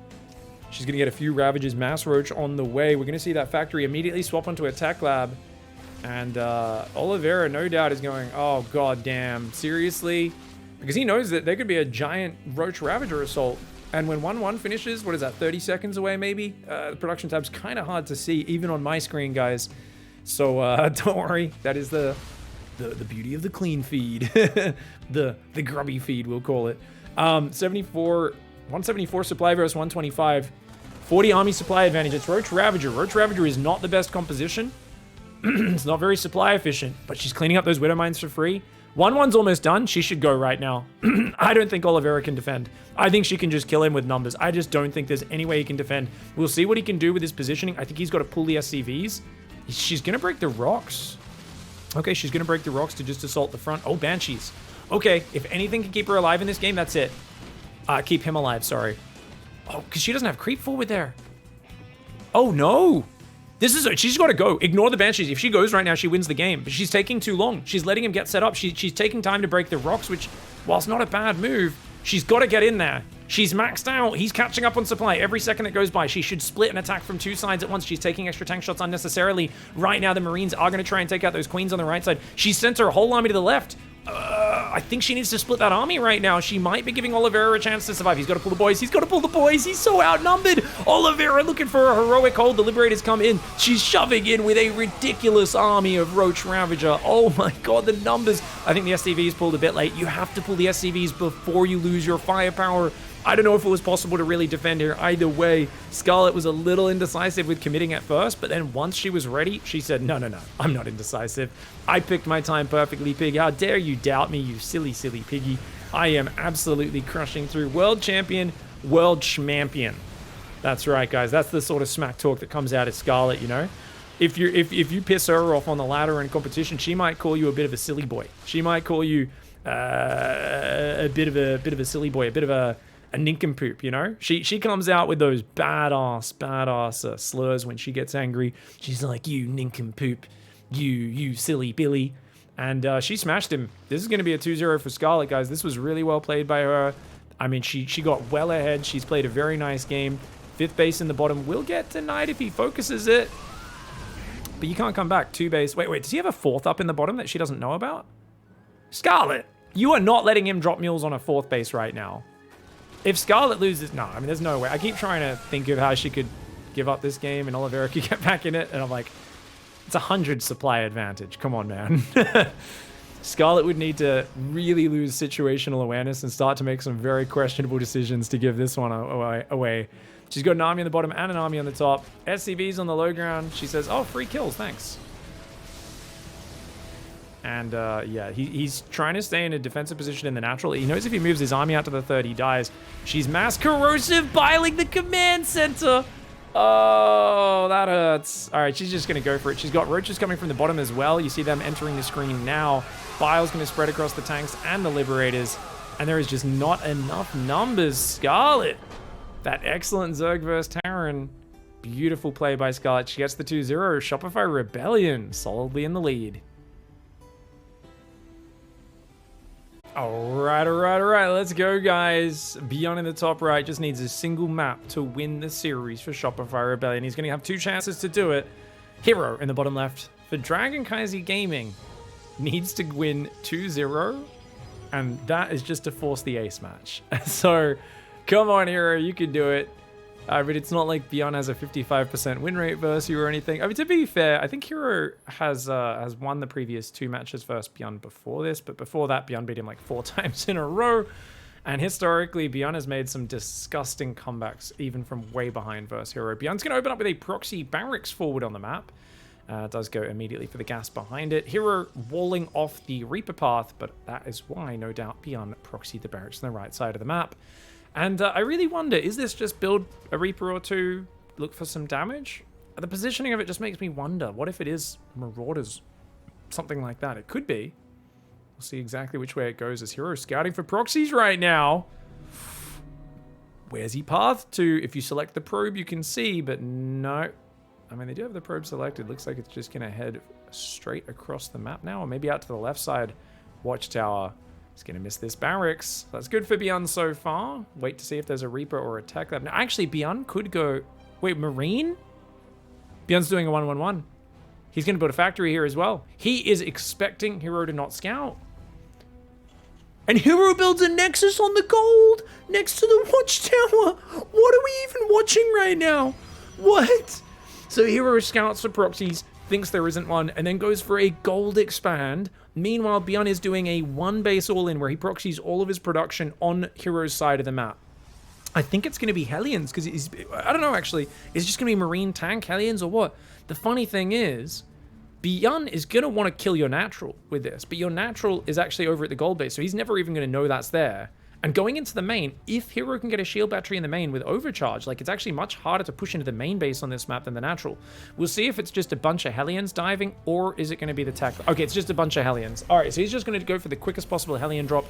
She's going to get a few Ravages, Mass Roach on the way. We're going to see that factory immediately swap onto a tech lab. And Oliveira, no doubt, is going, oh, god damn, seriously? Because he knows that there could be a giant Roach Ravager assault. And when 1-1 finishes, what is that, 30 seconds away maybe? The production tab's kind of hard to see, even on my screen, guys. So don't worry, that is the beauty of the clean feed. the grubby feed, we'll call it. 174 supply versus 125. 40 army supply advantage. It's Roach Ravager. Roach Ravager is not the best composition. It's not very supply efficient, but she's cleaning up those Widow Mines for free. 1-1's almost done. She should go right now. I don't think Oliveira can defend. I think she can just kill him with numbers. I just don't think there's any way he can defend. We'll see what he can do with his positioning. I think he's got to pull the SCVs. She's going to break the rocks. Okay, she's going to break the rocks to just assault the front. Oh, Banshees. Okay, if anything can keep her alive in this game, that's it. Keep him alive, sorry. Oh, because she doesn't have creep forward there. Oh, no. She's got to go. Ignore the Banshees. If she goes right now, she wins the game. But she's taking too long. She's letting him get set up. She's taking time to break the rocks, which, whilst not a bad move, she's got to get in there. She's maxed out. He's catching up on supply. Every second that goes by, she should split and attack from 2 sides at once. She's taking extra tank shots unnecessarily. Right now, the Marines are going to try and take out those queens on the right side. She's sent her whole army to the left. I think she needs to split that army right now. She might be giving Oliveira a chance to survive. He's got to pull the boys. He's got to pull the boys. He's so outnumbered. Oliveira looking for a heroic hold. The Liberators come in. She's shoving in with a ridiculous army of Roach Ravager. Oh my god, the numbers. I think the SCVs pulled a bit late. You have to pull the SCVs before you lose your firepower. I don't know if it was possible to really defend here. Either way, Scarlett was a little indecisive with committing at first, but then once she was ready, she said, no, I'm not indecisive. I picked my time perfectly, Pig. How dare you doubt me, you silly, silly piggy. I am absolutely crushing through. World champion, world schmampion. That's right, guys. That's the sort of smack talk that comes out of Scarlett, you know? If you piss her off on the ladder in competition, she might call you a bit of a silly boy. She might call you a bit of a silly boy, a bit of a nincompoop, you know? She comes out with those badass slurs when she gets angry. She's like, you nincompoop, you silly Billy. And she smashed him. This is going to be a 2-0 for Scarlett, guys. This was really well played by her. I mean, she got well ahead. She's played a very nice game. 5th base in the bottom will get denied if he focuses it. But you can't come back. 2 base. Wait, does he have a 4th up in the bottom that she doesn't know about? Scarlett, you are not letting him drop mules on a 4th base right now. If Scarlett loses... No, I mean, there's no way. I keep trying to think of how she could give up this game and Oliveira could get back in it. And I'm like, it's 100 supply advantage. Come on, man. Scarlett would need to really lose situational awareness and start to make some very questionable decisions to give this one away. She's got an army on the bottom and an army on the top. SCV's on the low ground. She says, oh, free kills, thanks. And yeah, he's trying to stay in a defensive position in the natural. He knows if he moves his army out to the third, he dies. She's mass corrosive biling the command center. Oh, that hurts. All right, she's just going to go for it. She's got roaches coming from the bottom as well. You see them entering the screen now. Bile's going to spread across the tanks and the Liberators. And there is just not enough numbers. Scarlett. That excellent Zerg versus Terran. Beautiful play by Scarlett. She gets the 2-0. Shopify Rebellion solidly in the lead. All right. Let's go, guys. Byun in the top right just needs a single map to win the series for Shopify Rebellion. He's going to have 2 chances to do it. herO in the bottom left for Dragon Kaiser Gaming needs to win 2-0, and that is just to force the ace match. So, come on, herO, you can do it. But it's not like Byun has a 55% win rate versus you or anything. I mean, to be fair, I think herO has won the previous 2 matches versus Byun before this, but before that, Byun beat him like 4 times in a row. And historically, Byun has made some disgusting comebacks, even from way behind versus herO. Byun's going to open up with a proxy barracks forward on the map. Does go immediately for the gas behind it. herO walling off the Reaper path, but that is why, no doubt, Byun proxied the barracks on the right side of the map. And I really wonder, is this just build a Reaper or 2, look for some damage? The positioning of it just makes me wonder, what if it is Marauders? Something like that. It could be. We'll see exactly which way it goes as herO scouting for proxies right now. Where's he pathed to? If you select the probe, you can see, but no. I mean, they do have the probe selected. Looks like it's just going to head straight across the map now, or maybe out to the left side. Watchtower. He's going to miss this barracks. That's good for Byun so far. Wait to see if there's a Reaper or a Tech Lab. Now, actually, Byun could go... Wait, Marine? Byun's doing a 1-1-1. He's going to build a factory here as well. He is expecting herO to not scout. And herO builds a Nexus on the gold next to the Watchtower. What are we even watching right now? What? So herO scouts for proxies, thinks there isn't one, and then goes for a gold expand. Meanwhile, Byun is doing a 1-base all-in where he proxies all of his production on herO's side of the map. I think it's going to be Hellions, because I don't know, actually. Is it just going to be Marine tank Hellions or what? The funny thing is, Byun is going to want to kill your natural with this, but your natural is actually over at the gold base, so he's never even going to know that's there. And going into the main, if herO can get a shield battery in the main with overcharge, like it's actually much harder to push into the main base on this map than the natural. We'll see if it's just a bunch of Hellions diving, or is it going to be the tech? Okay, it's just a bunch of Hellions. All right, so he's just going to go for the quickest possible Hellion drop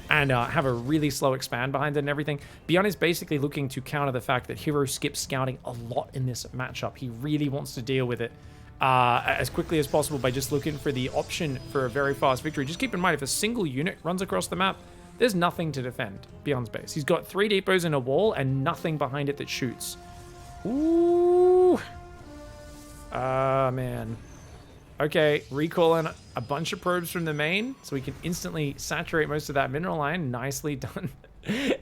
and have a really slow expand behind it and everything. Byun is basically looking to counter the fact that herO skips scouting a lot in this matchup. He really wants to deal with it as quickly as possible by just looking for the option for a very fast victory. Just keep in mind, if a single unit runs across the map, there's nothing to defend Byun's base. He's got 3 depots in a wall and nothing behind it that shoots. Ooh. Ah, man. Okay, recalling a bunch of probes from the main so we can instantly saturate most of that mineral line. Nicely done.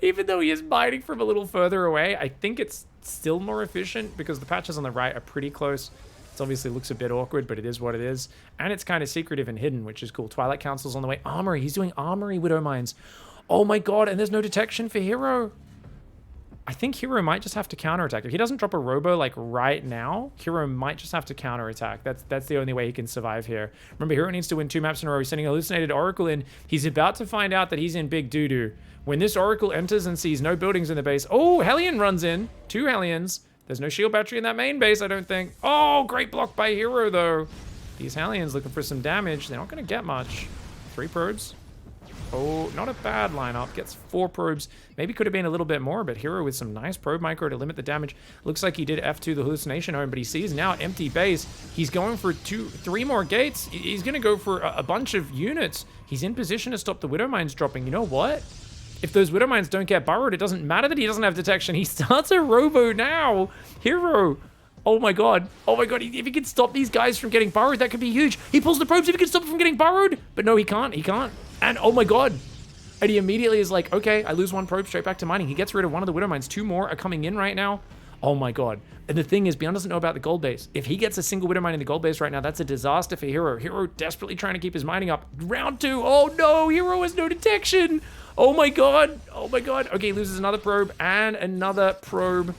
Even though he is mining from a little further away, I think it's still more efficient because the patches on the right are pretty close. It obviously looks a bit awkward, but it is what it is. And it's kind of secretive and hidden, which is cool. Twilight Council's on the way. Armory. He's doing Armory Widow Mines. Oh my god, and there's no detection for herO. I think herO might just have to counterattack. If he doesn't drop a robo like right now, herO might just have to counterattack. That's the only way he can survive here. Remember, herO needs to win 2 maps in a row. He's sending Hallucinated Oracle in. He's about to find out that he's in big doo-doo. When this Oracle enters and sees no buildings in the base... Oh, Hellion runs in. 2 Hellions. There's no shield battery in that main base, I don't think. Oh, great block by herO, though. These Hellions looking for some damage. They're not going to get much. 3 probes. Oh, not a bad lineup. Gets 4 probes. Maybe could have been a little bit more, but herO with some nice probe micro to limit the damage. Looks like he did F2 the hallucination home, but he sees now empty base. He's going for 3 more gates. He's going to go for a bunch of units. He's in position to stop the Widow Mines dropping. You know what? If those Widow Mines don't get burrowed, it doesn't matter that he doesn't have detection. He starts a robo now. herO. Oh my god. Oh my god. If he can stop these guys from getting burrowed, that could be huge. He pulls the probes if he can stop them from getting burrowed. But no, he can't. He can't. And oh my god. And he immediately is like, okay, I lose 1 probe, straight back to mining. He gets rid of 1 of the Widow Mines. 2 more are coming in right now. Oh my god. And the thing is, Byun doesn't know about the gold base. If he gets a single Widow Mine in the gold base right now, that's a disaster for herO. herO desperately trying to keep his mining up. Round 2. Oh no, herO has no detection. Oh my god. Oh my god. Okay, he loses another probe and another probe.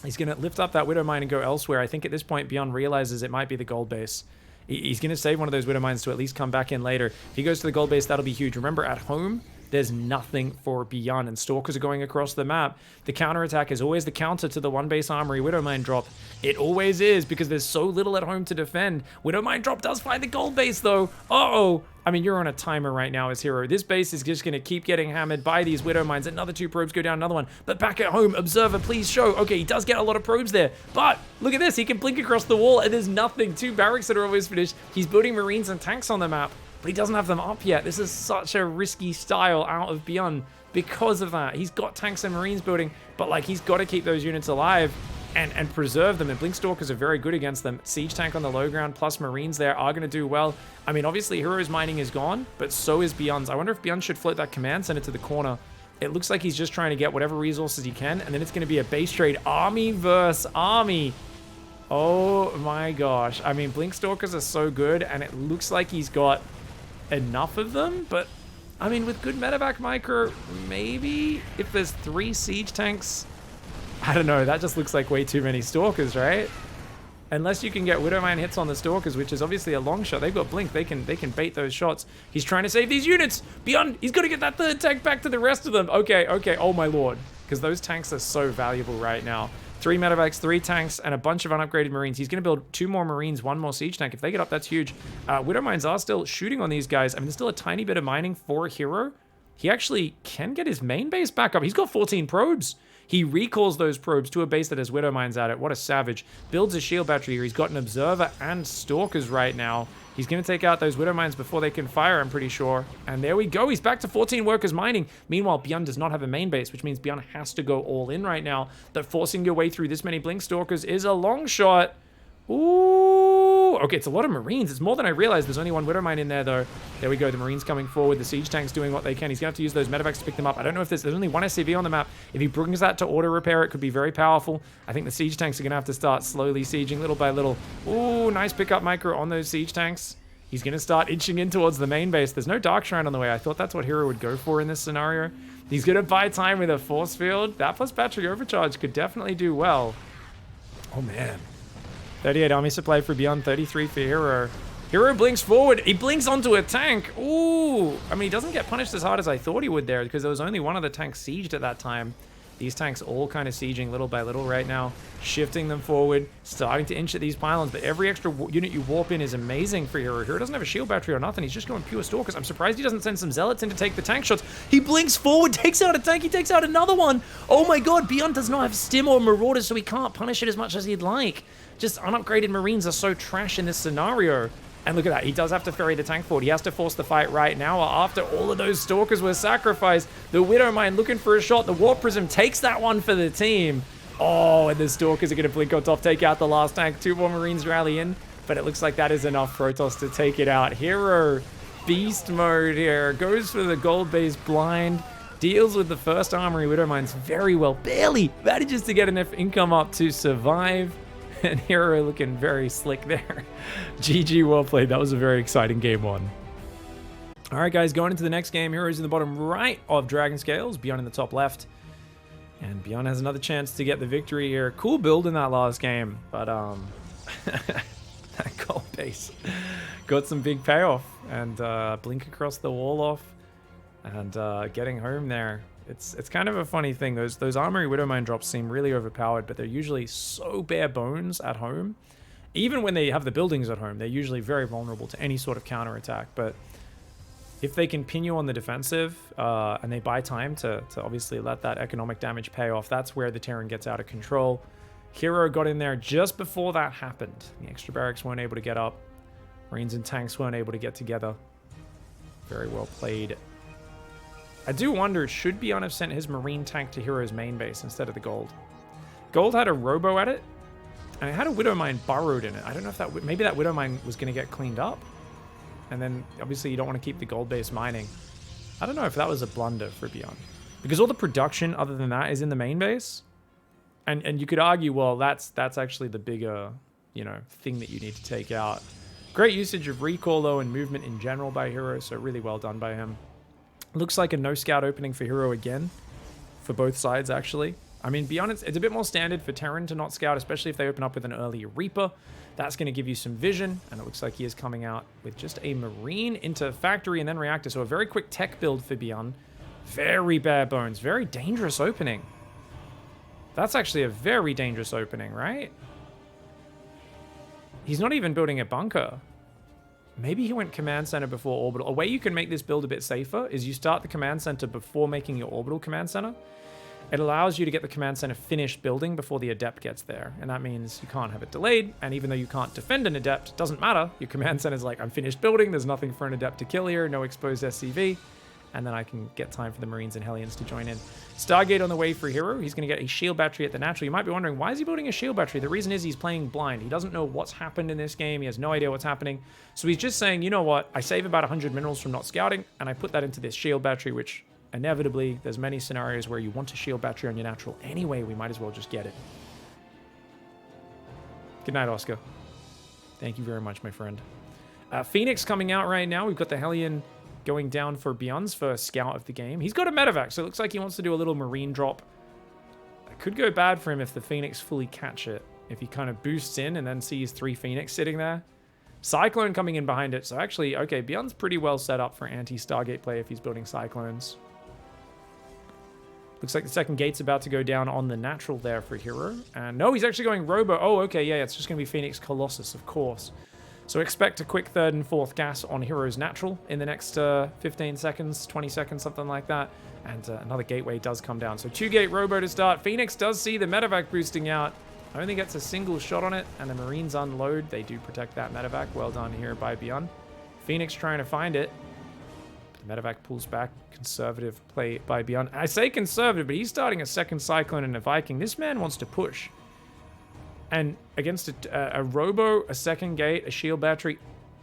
He's going to lift up that Widow Mine and go elsewhere. I think at this point, Byun realizes it might be the gold base. He's going to save one of those Widow Mines to at least come back in later. If he goes to the gold base, that'll be huge. Remember, at home, there's nothing for Byun, and Stalkers are going across the map. The counterattack is always the counter to the one base armory Widow Mine drop. It always is, because there's so little at home to defend. Widow Mine drop does find the gold base, though. Uh-oh. I mean, you're on a timer right now as herO. This base is just going to keep getting hammered by these Widow Mines. Another 2 probes go down, another one. But back at home, Observer, please show. Okay, he does get a lot of probes there. But look at this. He can blink across the wall, and there's nothing. 2 barracks that are always finished. He's building Marines and tanks on the map, but he doesn't have them up yet. This is such a risky style out of Byun because of that. He's got tanks and Marines building, but like he's got to keep those units alive and preserve them, and Blink Stalkers are very good against them. Siege tank on the low ground plus Marines there are going to do well. I mean, obviously herO's mining is gone, but so is Byun's. I wonder if Byun should float that command center to the corner. It looks like he's just trying to get whatever resources he can, and then it's going to be a base trade, army versus army. Oh my gosh. I mean, Blink Stalkers are so good, and it looks like he's got enough of them, but I mean, with good medevac micro, maybe if there's 3 siege tanks, I don't know, that just looks like way too many Stalkers, right? Unless you can get Widow Mine hits on the Stalkers, which is obviously a long shot. They've got blink, they can bait those shots. He's trying to save these units. Byun, he's got to get that 3rd tank back to the rest of them. Okay, oh my lord, because those tanks are so valuable right now. 3 medevacs, 3 tanks, and a bunch of unupgraded Marines. He's going to build 2 more Marines, 1 more siege tank. If they get up, that's huge. Widow Mines are still shooting on these guys. I mean, there's still a tiny bit of mining for herO. He actually can get his main base back up. He's got 14 probes. He recalls those probes to a base that has Widow Mines at it. What a savage. Builds a shield battery here. He's got an Observer and Stalkers right now. He's going to take out those Widow Mines before they can fire, I'm pretty sure. And there we go. He's back to 14 workers mining. Meanwhile, Byun does not have a main base, which means Byun has to go all in right now. But forcing your way through this many Blink Stalkers is a long shot. Ooh. Okay, it's a lot of Marines. It's more than I realized. There's only 1 Widow Mine in there, though. There we go. The Marines coming forward. The siege tanks doing what they can. He's going to have to use those medevacs to pick them up. I don't know if there's only 1 SCV on the map. If he brings that to auto repair, it could be very powerful. I think the siege tanks are going to have to start slowly sieging little by little. Ooh, nice pickup micro on those siege tanks. He's going to start inching in towards the main base. There's no Dark Shrine on the way. I thought that's what herO would go for in this scenario. He's going to buy time with a force field. That plus battery overcharge could definitely do well. Oh, man. 38 army supply for Byun, 33 for herO. herO blinks forward. He blinks onto a tank. Ooh. I mean, he doesn't get punished as hard as I thought he would there because there was only 1 of the tanks sieged at that time. These tanks all kind of sieging little by little right now, shifting them forward, starting to inch at these pylons, but every extra unit you warp in is amazing for herO. herO doesn't have a shield battery or nothing. He's just going pure Stalkers. I'm surprised he doesn't send some Zealots in to take the tank shots. He blinks forward, takes out a tank, he takes out another one. Oh my god, Byun does not have Stim or Marauders, so he can't punish it as much as he'd like. Just unupgraded Marines are so trash in this scenario. And look at that, he does have to ferry the tank forward. He has to force the fight right now after all of those Stalkers were sacrificed. The Widow Mine looking for a shot. The Warp Prism takes that one for the team. Oh, and the Stalkers are going to blink on top, take out the last tank. 2 more Marines rally in, but it looks like that is enough Protoss to take it out. herO, beast mode here, goes for the gold base blind, deals with the first armory Widow Mines very well, barely manages to get enough income up to survive. And herO looking very slick there. GG, well played. That was a very exciting game 1. All right, guys, going into the next game. herO's in the bottom right of Dragon Scales, Byun in the top left. And Byun has another chance to get the victory here. Cool build in that last game, but that gold base got some big payoff. And blink across the wall off and getting home there. It's kind of a funny thing. Those Armory Widow Mine drops seem really overpowered, but they're usually so bare bones at home. Even when they have the buildings at home, they're usually very vulnerable to any sort of counterattack. But if they can pin you on the defensive and they buy time to obviously let that economic damage pay off, that's where the Terran gets out of control. herO got in there just before that happened. The extra barracks weren't able to get up. Marines and tanks weren't able to get together. Very well played. I do wonder, should Byun have sent his Marine tank to herO's main base instead of the gold? Gold had a Robo at it, and it had a Widow Mine burrowed in it. I don't know if that... Maybe that Widow Mine was going to get cleaned up. And then, obviously, you don't want to keep the gold base mining. I don't know if that was a blunder for Byun. Because all the production, other than that, is in the main base. And you could argue, well, that's actually the bigger, you know, thing that you need to take out. Great usage of recall, though, and movement in general by herO, so really well done by him. Looks like a no scout opening for herO again. For both sides, actually. I mean, Byun, it's a bit more standard for Terran to not scout, especially if they open up with an early Reaper. That's going to give you some vision, and it looks like he is coming out with just a Marine into Factory and then Reactor, so a very quick tech build for Byun. Very bare bones, very dangerous opening. That's actually a very dangerous opening, right? He's not even building a bunker. Maybe he went command center before orbital. A way you can make this build a bit safer is you start the command center before making your orbital command center. It allows you to get the command center finished building before the adept gets there. And that means you can't have it delayed. And even though you can't defend an adept, it doesn't matter. Your command center is like, I'm finished building. There's nothing for an adept to kill here. No exposed SCV. And then I can get time for the Marines and Hellions to join in. Stargate on the way for herO. He's going to get a shield battery at the natural. You might be wondering, why is he building a shield battery? The reason is he's playing blind. He doesn't know what's happened in this game. He has no idea what's happening. So he's just saying, you know what? I save about 100 minerals from not scouting, and I put that into this shield battery, which inevitably, there's many scenarios where you want a shield battery on your natural. Anyway, we might as well just get it. Good night, Oscar. Thank you very much, my friend. Phoenix coming out right now. We've got the Hellion going down for Byun's first scout of the game. He's got a medevac, so it looks like he wants to do a little Marine drop. It could go bad for him if the Phoenix fully catch it. If he kind of boosts in and then sees 3 Phoenix sitting there. Cyclone coming in behind it. So actually, okay, Byun's pretty well set up for anti-Stargate play if he's building Cyclones. Looks like the second gate's about to go down on the natural there for herO. And no, he's actually going Robo. Oh, okay, yeah, it's just going to be Phoenix Colossus, of course. So expect a quick 3rd and 4th gas on herO's natural in the next 15 seconds, 20 seconds, something like that. And another gateway does come down. So 2-gate Robo to start. Phoenix does see the medevac boosting out. Only gets a single shot on it, and the Marines unload. They do protect that medevac. Well done here by Byun. Phoenix trying to find it. The medevac pulls back. Conservative play by Byun. I say conservative, but he's starting a 2nd Cyclone and a Viking. This man wants to push. And against a Robo, a 2nd gate, a shield battery,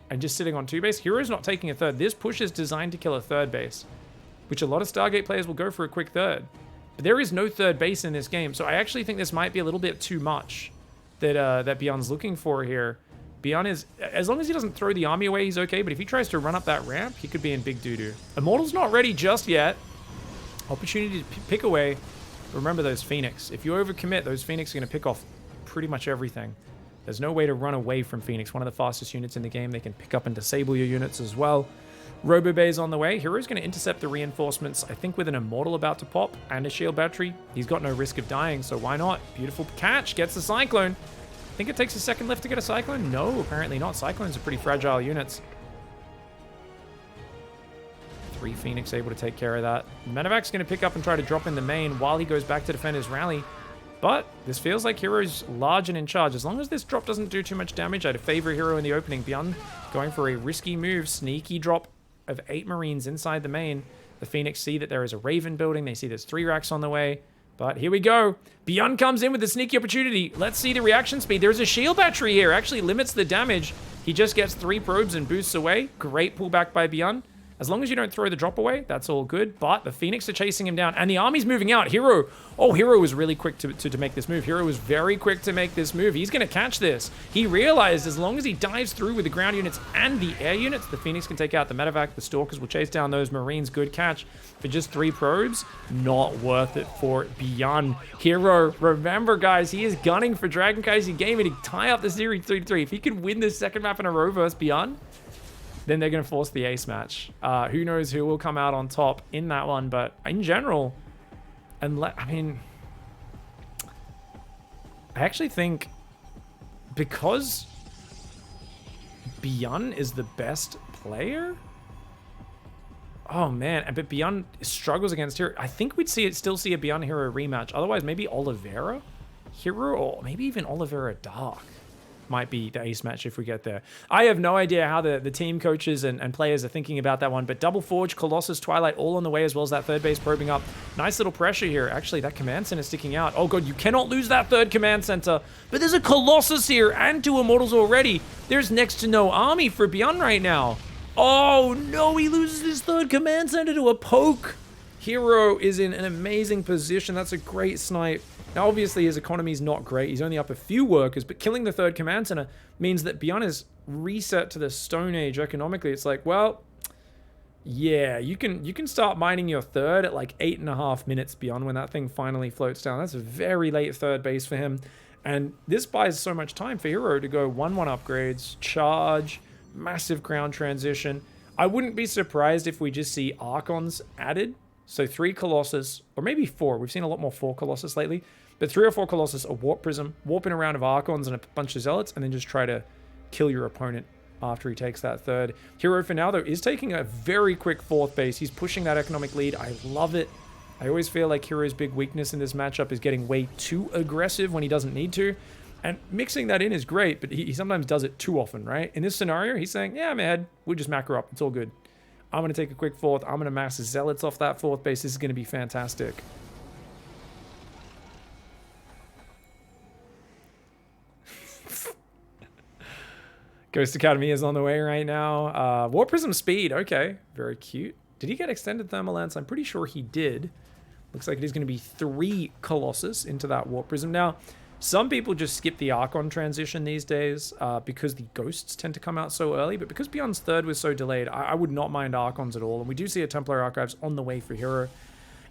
and just sitting on 2 base, herO's not taking a 3rd. This push is designed to kill a 3rd base, which a lot of Stargate players will go for a quick 3rd. But there is no 3rd base in this game, so I actually think this might be a little bit too much that Byun's looking for here. Byun is, as long as he doesn't throw the army away, he's okay, but if he tries to run up that ramp, he could be in big doo-doo. Immortal's not ready just yet. Opportunity to pick away. Remember those Phoenix. If you overcommit, those Phoenix are going to pick off pretty much everything. There's no way to run away from Phoenix, one of the fastest units in the game. They can pick up and disable your units as well. Robo Bay's on the way. herO's going to intercept the reinforcements, I think with an Immortal about to pop and a shield battery. He's got no risk of dying, so why not? Beautiful catch, gets the Cyclone. I think it takes a 2nd lift to get a Cyclone? No, apparently not. Cyclones are pretty fragile units. 3 Phoenix able to take care of that. Medevac's going to pick up and try to drop in the main while he goes back to defend his rally. But this feels like herO's large and in charge. As long as this drop doesn't do too much damage, I'd favor herO in the opening. Byun going for a risky move. Sneaky drop of 8 Marines inside the main. The Phoenix see that there is a Raven building. They see there's 3 racks on the way. But here we go. Byun comes in with a sneaky opportunity. Let's see the reaction speed. There's a shield battery here. Actually limits the damage. He just gets 3 probes and boosts away. Great pullback by Byun. As long as you don't throw the drop away, that's all good. But the Phoenix are chasing him down, and the army's moving out. herO, herO was really quick to make this move. herO was very quick to make this move. He's going to catch this. He realized as long as he dives through with the ground units and the air units, the Phoenix can take out the medevac. The Stalkers will chase down those Marines. Good catch. For just 3 probes, not worth it for Byun. herO, remember guys, he is gunning for Dragon Kaiser game and he tie up the series 3-3. If he can win this 2nd map in a row versus Byun, then they're going to force the ace match. Who knows who will come out on top in that one, but in general, I mean, I actually think because Byun is the best player, oh man, but Byun struggles against herO. I think we'd still see a Byun herO rematch. Otherwise, maybe Oliveira herO, or maybe even Oliveira Dark might be the ace match if we get there. I have no idea how the team coaches and players are thinking about that one, but Double Forge, Colossus, Twilight all on the way, as well as that 3rd base probing up. Nice little pressure here. Actually, that command center sticking out. Oh god, you cannot lose that 3rd command center, but there's a Colossus here and 2 Immortals already. There's next to no army for Byun right now. Oh no, he loses his 3rd command center to a poke. herO is in an amazing position. That's a great snipe. Now, obviously, his economy is not great. He's only up a few workers, but killing the 3rd command center means that Byun is reset to the Stone Age economically. It's like, well, Yeah, you can start mining your third at like 8.5 minutes beyond when that thing finally floats down. That's a very late third base for him. And this buys so much time for herO to go 1-1 upgrades, charge, massive crown transition. I wouldn't be surprised if we just see Archons added. So 3 Colossus, or maybe 4. We've seen a lot more 4 Colossus lately. But 3 or 4 Colossus, a Warp Prism, warping a round of Archons and a bunch of Zealots, and then just try to kill your opponent after he takes that third. herO for now, though, is taking a very quick 4th base. He's pushing that economic lead. I love it. I always feel like herO's big weakness in this matchup is getting way too aggressive when he doesn't need to. And mixing that in is great, but he sometimes does it too often, right? In this scenario, he's saying, yeah, I'm ahead. We'll just macro up. It's all good. I'm going to take a quick 4th. I'm going to mass Zealots off that 4th base. This is going to be fantastic. Ghost Academy is on the way right now. Warp Prism speed. Okay. Very cute. Did he get extended thermal lance? I'm pretty sure he did. Looks like it is going to be 3 Colossus into that Warp Prism. Now, some people just skip the Archon transition these days because the Ghosts tend to come out so early. But because Byun's third was so delayed, I would not mind Archons at all. And we do see a Templar Archives on the way for herO.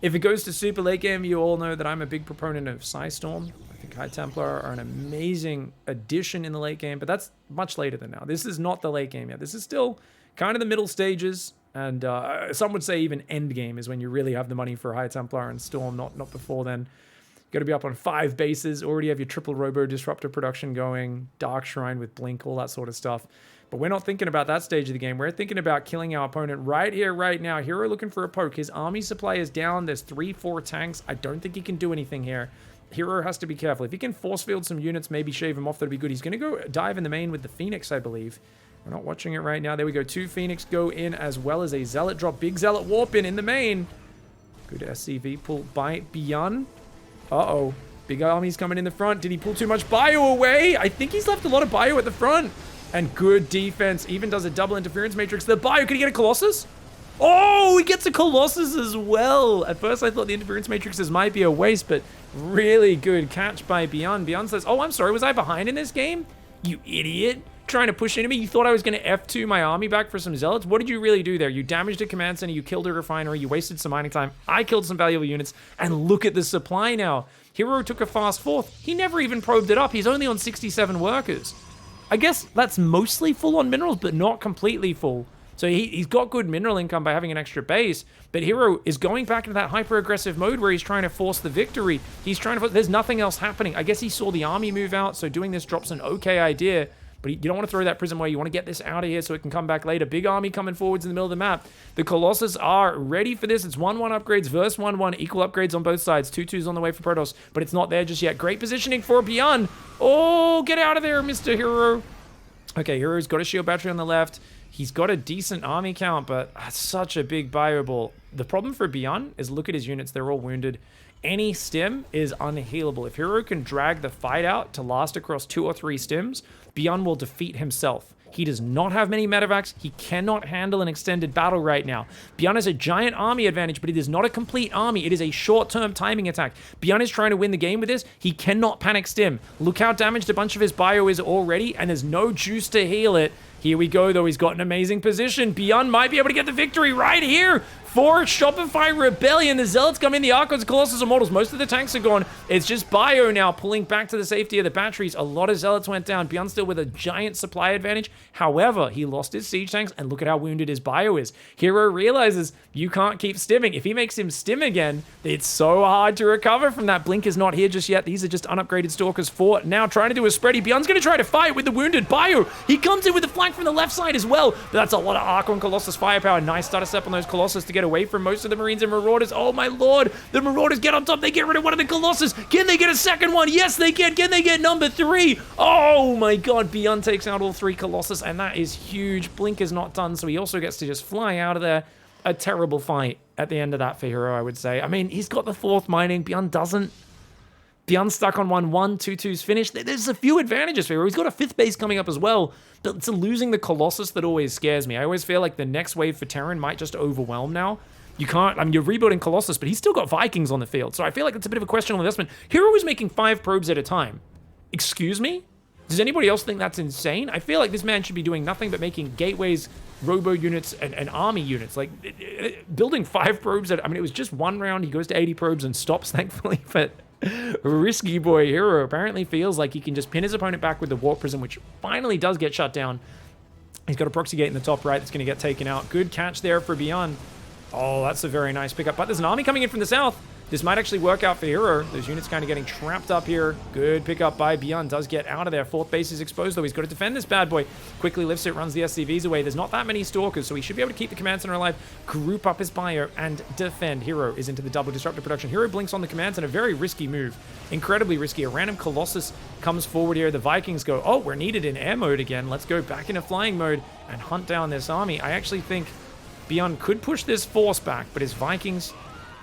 If it goes to super late game, you all know that I'm a big proponent of Storm. I think High Templar are an amazing addition in the late game, but that's much later than now. This is not the late game yet. This is still kind of the middle stages, and some would say even end game is when you really have the money for High Templar and Storm, not before then. Got to be up on 5 bases, already have your triple Robo Disruptor production going, Dark Shrine with Blink, all that sort of stuff. But we're not thinking about that stage of the game. We're thinking about killing our opponent right here, right now. herO looking for a poke. His army supply is down. There's 3-4 tanks. I don't think he can do anything here. herO has to be careful. If he can force field some units, maybe shave him off, that'd be good. He's going to go dive in the main with the Phoenix, I believe. We're not watching it right now. There we go. 2 Phoenix go in as well as a Zealot drop. Big Zealot warp in the main. Good SCV pull by Byun. Uh-oh. Big army's coming in the front. Did he pull too much bio away? I think he's left a lot of bio at the front. And good defense. Even does a double interference matrix. The bio, could he get a Colossus? Oh, he gets a Colossus as well. At first, I thought the interference matrices might be a waste, but really good catch by Byun. Byun says, oh, I'm sorry. Was I behind in this game? You idiot. Trying to push into me. You thought I was going to F2 my army back for some Zealots? What did you really do there? You damaged a command center. You killed a refinery. You wasted some mining time. I killed some valuable units. And look at the supply now. herO took a fast 4th. He never even probed it up. He's only on 67 workers. I guess that's mostly full on minerals, but not completely full. So he's got good mineral income by having an extra base, but herO is going back into that hyper-aggressive mode where he's trying to force the victory. He's trying to... There's nothing else happening. I guess he saw the army move out, so doing this drops an okay idea, but you don't want to throw that prism away. You want to get this out of here so it can come back later. Big army coming forwards in the middle of the map. The Colossus are ready for this. It's 1-1 upgrades versus 1-1. Equal upgrades on both sides. 2-2s on the way for Protoss, but it's not there just yet. Great positioning for Byun. Oh, get out of there, Mr. herO. Okay, herO's got a shield battery on the left. He's got a decent army count, but such a big bio ball. The problem for Byun is look at his units. They're all wounded. Any stim is unhealable. If herO can drag the fight out to last across 2 or 3 stims, Byun will defeat himself. He does not have many medevacs. He cannot handle an extended battle right now. Byun has a giant army advantage, but it is not a complete army. It is a short-term timing attack. Byun is trying to win the game with this. He cannot panic stim. Look how damaged a bunch of his bio is already, and there's no juice to heal it. Here we go, though. He's got an amazing position. Byun might be able to get the victory right here for Shopify Rebellion. The Zealots come in, the Archons, Colossus, Immortals. Most of the tanks are gone. It's just bio now pulling back to the safety of the batteries. A lot of Zealots went down. Byun still with a giant supply advantage. However, he lost his siege tanks, and look at how wounded his bio is. herO realizes you can't keep stimming. If he makes him stim again, it's so hard to recover from that. Blink is not here just yet. These are just unupgraded Stalkers for now. Trying to do a spready. Byun's going to try to fight with the wounded bio. He comes in with the flank from the left side as well, but that's a lot of Archon Colossus firepower. Nice starter step on those Colossus to get away from most of the Marines and Marauders. Oh my lord, the Marauders get on top. They get rid of one of the Colossus. Can they get a second one? Yes, they can. Can they get number 3? Oh my god, Byun takes out all 3 Colossus, and that is huge. Blink is not done, so he also gets to just fly out of there. A terrible fight at the end of that for herO, I would say. I mean, he's got the 4th mining. Byun doesn't. Byun's stuck on 1-1, 2-2's finished. There's a few advantages for herO. He's got a 5th base coming up as well, but it's losing the Colossus that always scares me. I always feel like the next wave for Terran might just overwhelm now. You can't, I mean, you're rebuilding Colossus, but he's still got Vikings on the field, so I feel like it's a bit of a questionable investment. herO is making 5 probes at a time. Excuse me? Does anybody else think that's insane? I feel like this man should be doing nothing but making gateways robo units and army units. Like, building 5 probes, I mean, it was just 1 round. He goes to 80 probes and stops, thankfully, but risky boy herO apparently feels like he can just pin his opponent back with the Warp Prism, which finally does get shut down. He's got a proxy gate in the top right that's going to get taken out. Good catch there for Byun. Oh, that's a very nice pickup. But there's an army coming in from the south. This might actually work out for herO. Those units kind of getting trapped up here. Good pickup by Byun. Does get out of there. 4th base is exposed, though. He's got to defend this bad boy. Quickly lifts it, runs the SCVs away. There's not that many Stalkers, so he should be able to keep the command center alive, group up his bio, and defend. herO is into the double disruptor production. herO blinks on the command center. Very risky move. Incredibly risky. A random Colossus comes forward here. The Vikings go, oh, we're needed in air mode again. Let's go back into flying mode and hunt down this army. I actually think Byun could push this force back, but his Vikings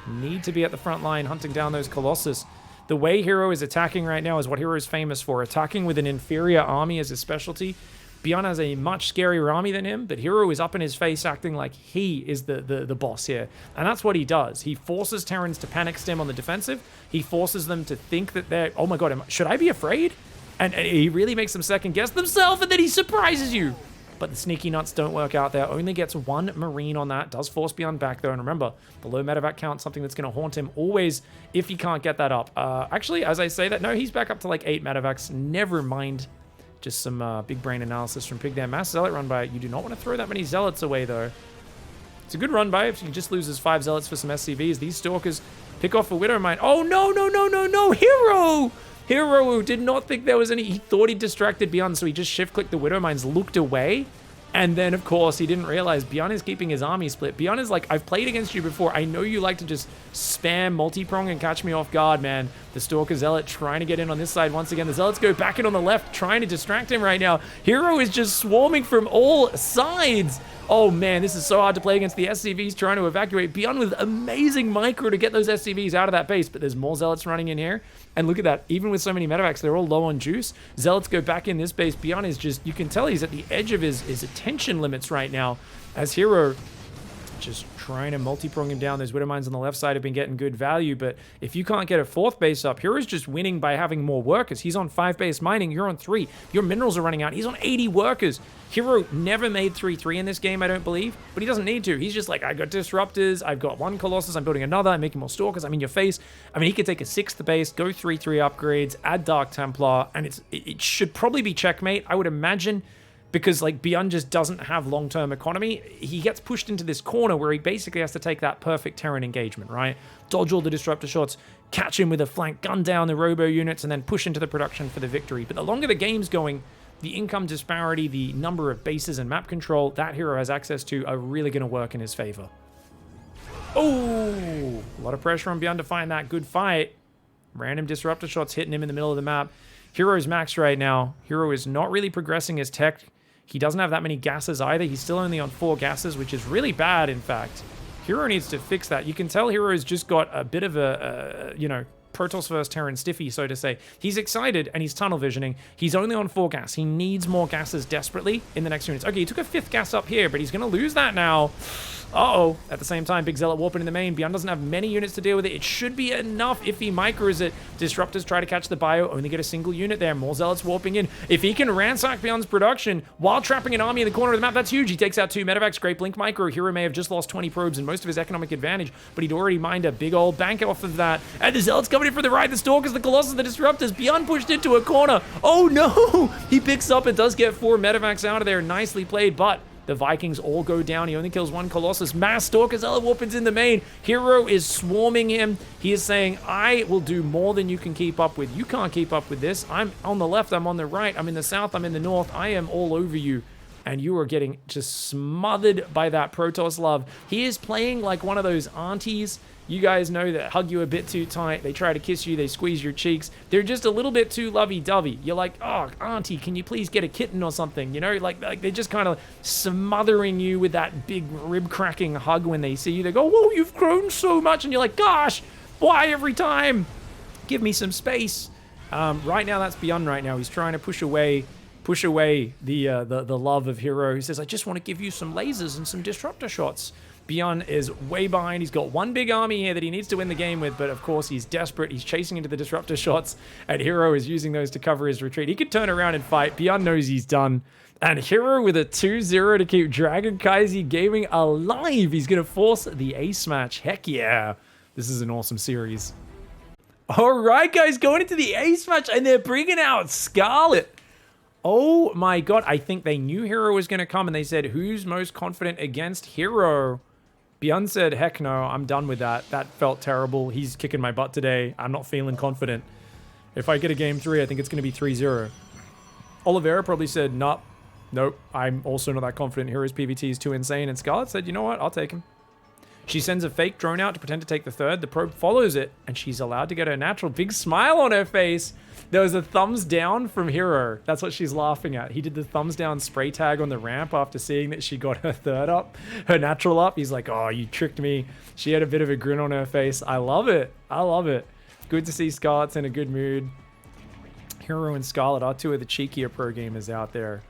need to be at the front line hunting down those Colossus. The way herO is attacking right now is what herO is famous for. Attacking with an inferior army as his specialty. Byun has a much scarier army than him, but herO is up in his face acting like he is the boss here. And that's what he does. He forces Terrans to panic stem on the defensive. He forces them to think that they're, oh my god, should I be afraid? And he really makes them second guess themselves, and then he surprises you. But the sneaky nuts don't work out there. Only gets 1 Marine on that. Does force Byun back, though. And remember, the low medevac count, something that's going to haunt him always if he can't get that up. Actually, as I say that, no, he's back up to like 8 medevacs. Never mind. Just some big brain analysis from Pig there. Mass Zealot run by. You do not want to throw that many Zealots away, though. It's a good run by if he just loses 5 Zealots for some SCVs. These Stalkers pick off a Widow Mine. Oh, no, no, no, no, no. herO! herO did not think there was any. He thought he distracted Byun, so he just shift-clicked the Widow Mines, looked away. And then, of course, he didn't realize Byun is keeping his army split. Byun is like, I've played against you before. I know you like to just spam multi-prong and catch me off guard, man. The Stalker Zealot trying to get in on this side once again. The Zealots go back in on the left, trying to distract him right now. herO is just swarming from all sides. Oh, man, this is so hard to play against the SCVs trying to evacuate. Byun with amazing micro to get those SCVs out of that base, but there's more Zealots running in here. And look at that. Even with so many medevacs, they're all low on juice. Zealots go back in this base. Byun is just, you can tell he's at the edge of his attention limits right now as herO just trying to multi-prong him down. Those Widow Mines on the left side have been getting good value, but if you can't get a 4th base up, herO's just winning by having more workers. He's on 5 base mining, you're on 3. Your minerals are running out. he's on 80 workers. herO never made 3-3 in this game, I don't believe, but he doesn't need to. He's just like, I got disruptors, I've got 1 Colossus, I'm building another, I'm making more Stalkers, I'm in your face. I mean, he could take a 6th base, go 3-3 upgrades, add Dark Templar, and it should probably be checkmate, I would imagine. Because, like, Byun just doesn't have long-term economy. He gets pushed into this corner where he basically has to take that perfect Terran engagement, right? Dodge all the disruptor shots, catch him with a flank, gun down the robo units, and then push into the production for the victory. But the longer the game's going, the income disparity, the number of bases and map control that herO has access to are really going to work in his favor. Oh! A lot of pressure on Byun to find that good fight. Random disruptor shots hitting him in the middle of the map. herO's maxed right now. herO is not really progressing his tech. He doesn't have that many gases either. He's still only on 4 gases, which is really bad, in fact. herO needs to fix that. You can tell herO's just got a bit of a you know, Protoss vs. Terran stiffy, so to say. He's excited, and he's tunnel visioning. He's only on 4 gas. He needs more gases desperately in the next units. Okay, he took a 5th gas up here, but he's going to lose that now. Uh-oh. At the same time, Big Zealot warping in the main. Byun doesn't have many units to deal with it. It should be enough if he micros it. Disruptors try to catch the bio. Only get a single unit there. More Zealots warping in. If he can ransack Byun's production while trapping an army in the corner of the map, that's huge. He takes out 2 medevacs. Great blink micro. herO may have just lost 20 probes and most of his economic advantage, but he'd already mined a big old bank off of that. And the Zealots coming in for the ride. The Stalkers, the Colossus, the Disruptors. Byun pushed into a corner. Oh no! He picks up and does get 4 medevacs out of there. Nicely played, but the Vikings all go down. He only kills 1 Colossus. Mass Stalker Zealot weapons in the main. herO is swarming him. He is saying, I will do more than you can keep up with. You can't keep up with this. I'm on the left. I'm on the right. I'm in the south. I'm in the north. I am all over you. And you are getting just smothered by that Protoss love. He is playing like one of those aunties you guys know that hug you a bit too tight. They try to kiss you. They squeeze your cheeks. They're just a little bit too lovey-dovey. You're like, oh, auntie, can you please get a kitten or something? You know, like they're just kind of smothering you with that big rib-cracking hug when they see you. They go, whoa, you've grown so much. And you're like, gosh, why every time? Give me some space. Right now, that's Byun right now. He's trying to push away the love of herO. He says, I just want to give you some lasers and some disruptor shots. Byun is way behind. He's got one big army here that he needs to win the game with, but of course he's desperate. He's chasing into the disruptor shots, and herO is using those to cover his retreat. He could turn around and fight. Byun knows he's done. And herO with a 2-0 to keep Dragon Kaiser Gaming alive. He's going to force the ace match. Heck yeah. This is an awesome series. All right, guys, going into the ace match, and they're bringing out Scarlett. Oh my god, I think they knew herO was going to come, and they said, who's most confident against herO? Byun said, heck no, I'm done with that. That felt terrible. He's kicking my butt today. I'm not feeling confident. If I get a game 3, I think it's going to be 3-0. Oliveira probably said, nope, I'm also not that confident. herO's PvT is too insane. And Scarlett said, you know what, I'll take him. She sends a fake drone out to pretend to take the third. The probe follows it, and she's allowed to get her natural big smile on her face. There was a thumbs down from herO. That's what she's laughing at. He did the thumbs down spray tag on the ramp after seeing that she got her third up, her natural up. He's like, oh, you tricked me. She had a bit of a grin on her face. I love it. I love it. Good to see Scarlett's in a good mood. herO and Scarlett are two of the cheekier pro gamers out there.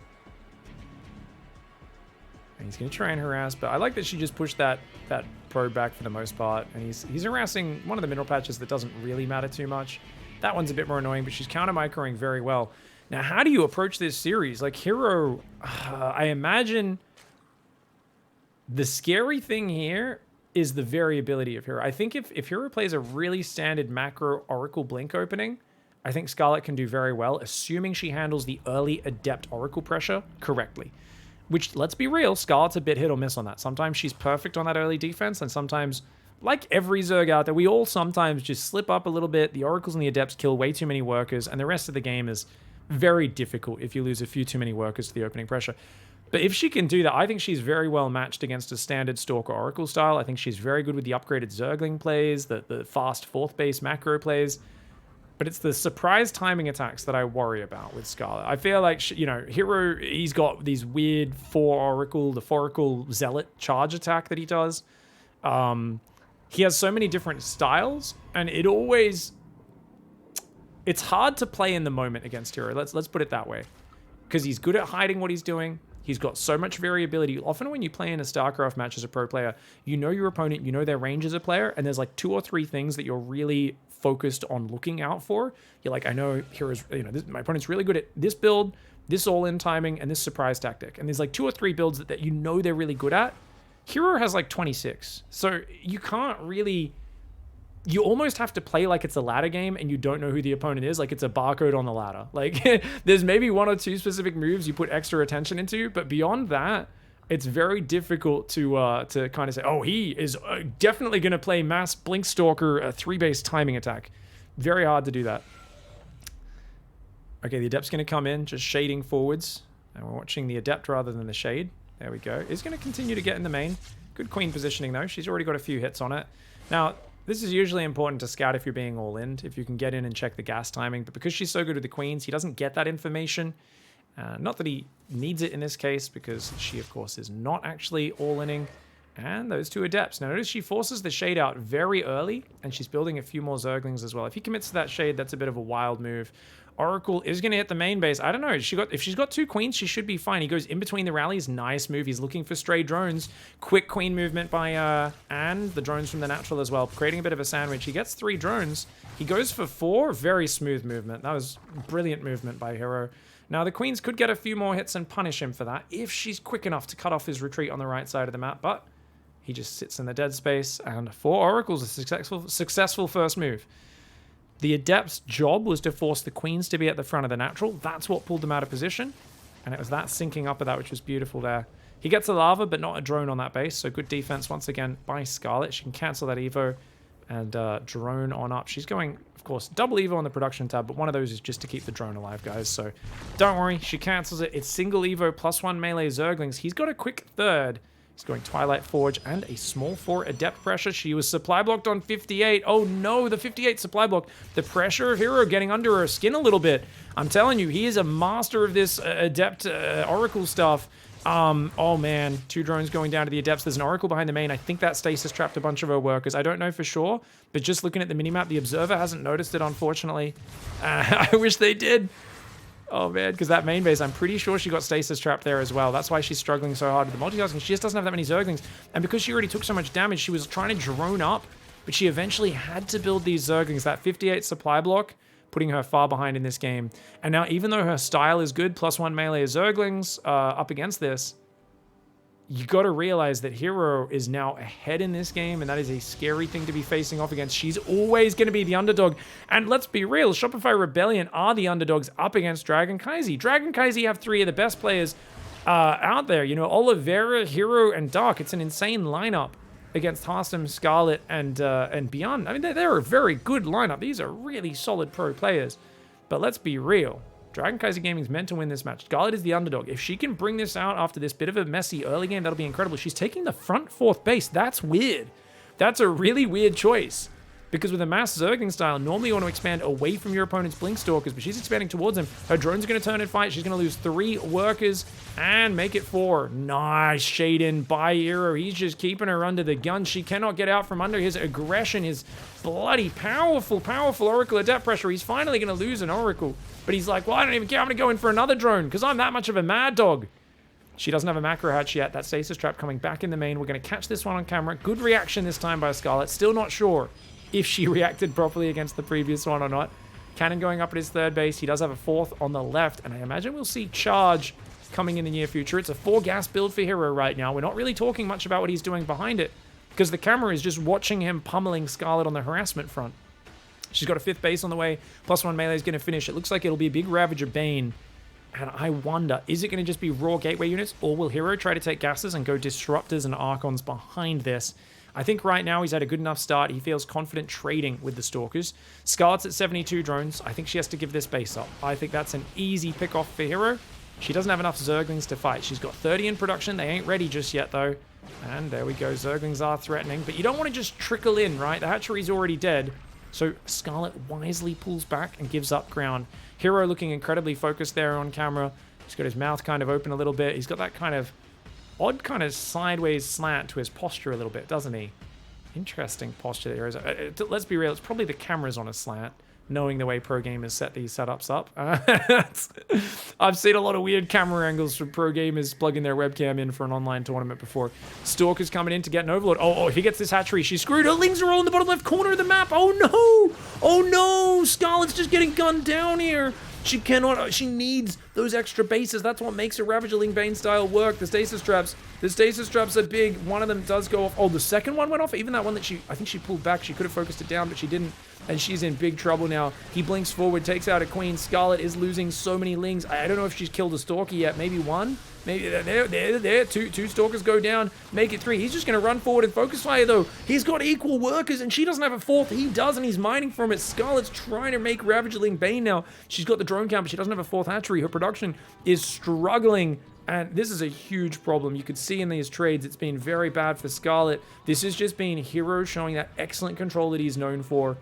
And he's going to try and harass, but I like that she just pushed that probe back for the most part. And he's harassing one of the mineral patches that doesn't really matter too much. That one's a bit more annoying, but she's counter-microing very well. Now, how do you approach this series? Like, herO, I imagine the scary thing here is the variability of herO. I think if herO plays a really standard macro Oracle Blink opening, I think Scarlett can do very well, assuming she handles the early Adept Oracle pressure correctly. Which, let's be real, Scarlett's a bit hit or miss on that. Sometimes she's perfect on that early defense, and sometimes, like every Zerg out there, we all sometimes just slip up a little bit. The Oracles and the Adepts kill way too many workers, and the rest of the game is very difficult if you lose a few too many workers to the opening pressure. But if she can do that, I think she's very well matched against a standard Stalker Oracle style. I think she's very good with the upgraded Zergling plays, the fast fourth base macro plays. But it's the surprise timing attacks that I worry about with Scarlett. I feel like, herO, he's got these weird the 4-Oracle Zealot charge attack that he does. He has so many different styles, and it's hard to play in the moment against herO. Let's put it that way. Because he's good at hiding what he's doing. He's got so much variability. Often when you play in a StarCraft match as a pro player, you know your opponent, you know their range as a player, and there's like 2 or 3 things that you're really focused on looking out for. You're like, I know hero's, my opponent's really good at this build, this all-in timing, and this surprise tactic. And there's like 2 or 3 builds that you know they're really good at. herO has like 26. So you can't really... You almost have to play like it's a ladder game and you don't know who the opponent is, like it's a barcode on the ladder. Like, there's maybe 1 or 2 specific moves you put extra attention into, but beyond that, it's very difficult to kind of say, oh, he is definitely going to play Mass Blink Stalker, a 3-base timing attack. Very hard to do that. Okay, the Adept's going to come in, just shading forwards. And we're watching the Adept rather than the shade. There we go. Is going to continue to get in the main. Good queen positioning, though. She's already got a few hits on it. Now, this is usually important to scout if you're being all-in, if you can get in and check the gas timing. But because she's so good with the queens, he doesn't get that information. Not that he needs it in this case, because she, of course, is not actually all-inning. And those 2 Adepts. Now, notice she forces the shade out very early, and she's building a few more Zerglings as well. If he commits to that shade, that's a bit of a wild move. Oracle is going to hit the main base. I don't know. If she's got 2 queens, she should be fine. He goes in between the rallies. Nice move. He's looking for stray drones. Quick queen movement by and the drones from the natural as well, creating a bit of a sandwich. He gets 3 drones. He goes for 4. Very smooth movement. That was brilliant movement by herO. Now, the queens could get a few more hits and punish him for that if she's quick enough to cut off his retreat on the right side of the map, but he just sits in the dead space, and 4 Oracles, a successful first move. The Adept's job was to force the queens to be at the front of the natural. That's what pulled them out of position, and it was that syncing up of that which was beautiful there. He gets a lava, but not a drone on that base, so good defense once again by Scarlett. She can cancel that Evo and drone on up. She's going, of course, double Evo on the production tab, but one of those is just to keep the drone alive, guys, so don't worry. She cancels it. It's single Evo plus 1 melee Zerglings. He's got a quick third. He's going Twilight Forge and a small 4 Adept pressure. She was supply blocked on 58. Oh no, the 58 supply block. The pressure of herO getting under her skin a little bit. I'm telling you, he is a master of this Adept Oracle stuff. Oh man, 2 drones going down to the Adepts. There's an Oracle behind the main. I think that stasis trapped a bunch of her workers. I don't know for sure, but just looking at the minimap, the Observer hasn't noticed it, unfortunately. I wish they did. Oh man, because that main base, I'm pretty sure she got stasis trapped there as well. That's why she's struggling so hard with the multitasking. She just doesn't have that many Zerglings. And because she already took so much damage, she was trying to drone up, but she eventually had to build these Zerglings. That 58 supply block, putting her far behind in this game. And now, even though her style is good, +1 melee Zerglings up against this, you got to realize that herO is now ahead in this game, and that is a scary thing to be facing off against. She's always going to be the underdog. And let's be real, Shopify Rebellion are the underdogs up against Dragon Kaiser. Dragon Kaiser have 3 of the best players out there. You know, Oliveira, herO, and Dark. It's an insane lineup against Harstem, Scarlett, and Byun. I mean, they're a very good lineup. These are really solid pro players. But let's be real. Dragon Kaiser Gaming's meant to win this match. Scarlett is the underdog. If she can bring this out after this bit of a messy early game, that'll be incredible. She's taking the front 4th base. That's weird. That's a really weird choice. Because with a mass Zergling style, normally you want to expand away from your opponent's Blink Stalkers, but she's expanding towards him. Her drones are going to turn and fight. She's going to lose 3 workers and make it 4. Nice shade in by herO. He's just keeping her under the gun. She cannot get out from under his aggression, his bloody powerful Oracle Adept pressure. He's finally going to lose an Oracle, but he's like, well, I don't even care. I'm going to go in for another drone because I'm that much of a mad dog. She doesn't have a macro hatch yet. That stasis trap coming back in the main. We're going to catch this one on camera. Good reaction this time by Scarlett. Still not sure if she reacted properly against the previous one or not. Cannon going up at his 3rd base. He does have a 4th on the left, and I imagine we'll see charge coming in the near future. It's a 4-gas build for herO right now. We're not really talking much about what he's doing behind it because the camera is just watching him pummeling Scarlett on the harassment front. She's got a 5th base on the way. +1 melee is going to finish. It looks like it'll be a big Ravager Bane. And I wonder, is it going to just be raw gateway units, or will herO try to take gases and go disruptors and archons behind this? I think right now he's had a good enough start. He feels confident trading with the Stalkers. Scarlett's at 72 drones. I think she has to give this base up. I think that's an easy pick-off for herO. She doesn't have enough Zerglings to fight. She's got 30 in production. They ain't ready just yet, though. And there we go. Zerglings are threatening. But you don't want to just trickle in, right? The hatchery's already dead. So Scarlett wisely pulls back and gives up ground. herO looking incredibly focused there on camera. He's got his mouth kind of open a little bit. He's got that kind of odd kind of sideways slant to his posture a little bit, doesn't he? Interesting posture there. Let's be real, it's probably the cameras on a slant, knowing the way pro gamers set these setups up. I've seen a lot of weird camera angles from pro gamers plugging their webcam in for an online tournament before. Stalker's coming in to get an overlord. Oh, he gets this hatchery. She's screwed. Her lings are all in the bottom left corner of the map. Oh no! Oh no! Scarlett's just getting gunned down here. She cannot, she needs those extra bases. That's what makes a Ravager Bane style work. The stasis traps are big. One of them does go off. Oh, the second one went off. Even that one that I think she pulled back. She could have focused it down, but she didn't. And she's in big trouble now. He blinks forward, takes out a queen. Scarlett is losing so many lings. I don't know if she's killed a stalker yet. Maybe one. Maybe there. Two stalkers go down. Make it 3. He's just going to run forward and focus fire, though. He's got equal workers, and she doesn't have a 4th. He does, and he's mining from it. Scarlett's trying to make Ravager Bane now. She's got the drone count, but she doesn't have a 4th hatchery. Her production is struggling, and this is a huge problem. You could see in these trades, it's been very bad for Scarlett. This has just been herO showing that excellent control that he's known for.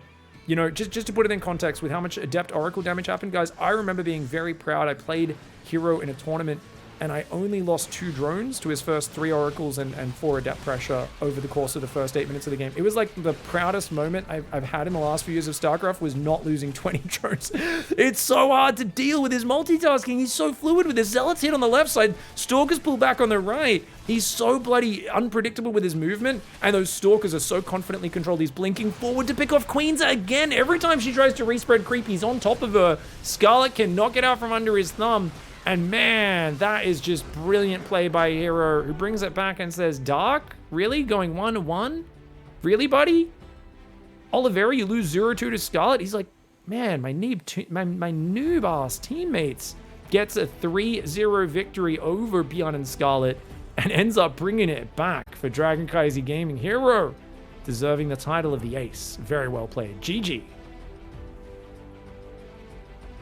You know, just to put it in context with how much Adept Oracle damage happened, guys, I remember being very proud. I played herO in a tournament, and I only lost 2 drones to his first 3 Oracles and 4 Adept Pressure over the course of the first 8 minutes of the game. It was like the proudest moment I've had in the last few years of StarCraft was not losing 20 drones. It's so hard to deal with his multitasking. He's so fluid with his Zealots hit on the left side. Stalkers pull back on the right. He's so bloody unpredictable with his movement, and those Stalkers are so confidently controlled. He's blinking forward to pick off Queens again. Every time she tries to respread creep, he's on top of her. Scarlett cannot get out from under his thumb. And man, that is just brilliant play by herO, who brings it back and says, Dark? Really? Going 1-1? Really, buddy? Oliveira, you lose 0-2 to Scarlett? He's like, man, my noob-ass teammates gets a 3-0 victory over Byun and Scarlett and ends up bringing it back for Dragon Kaiser Gaming. herO deserving the title of the ace. Very well played. GG.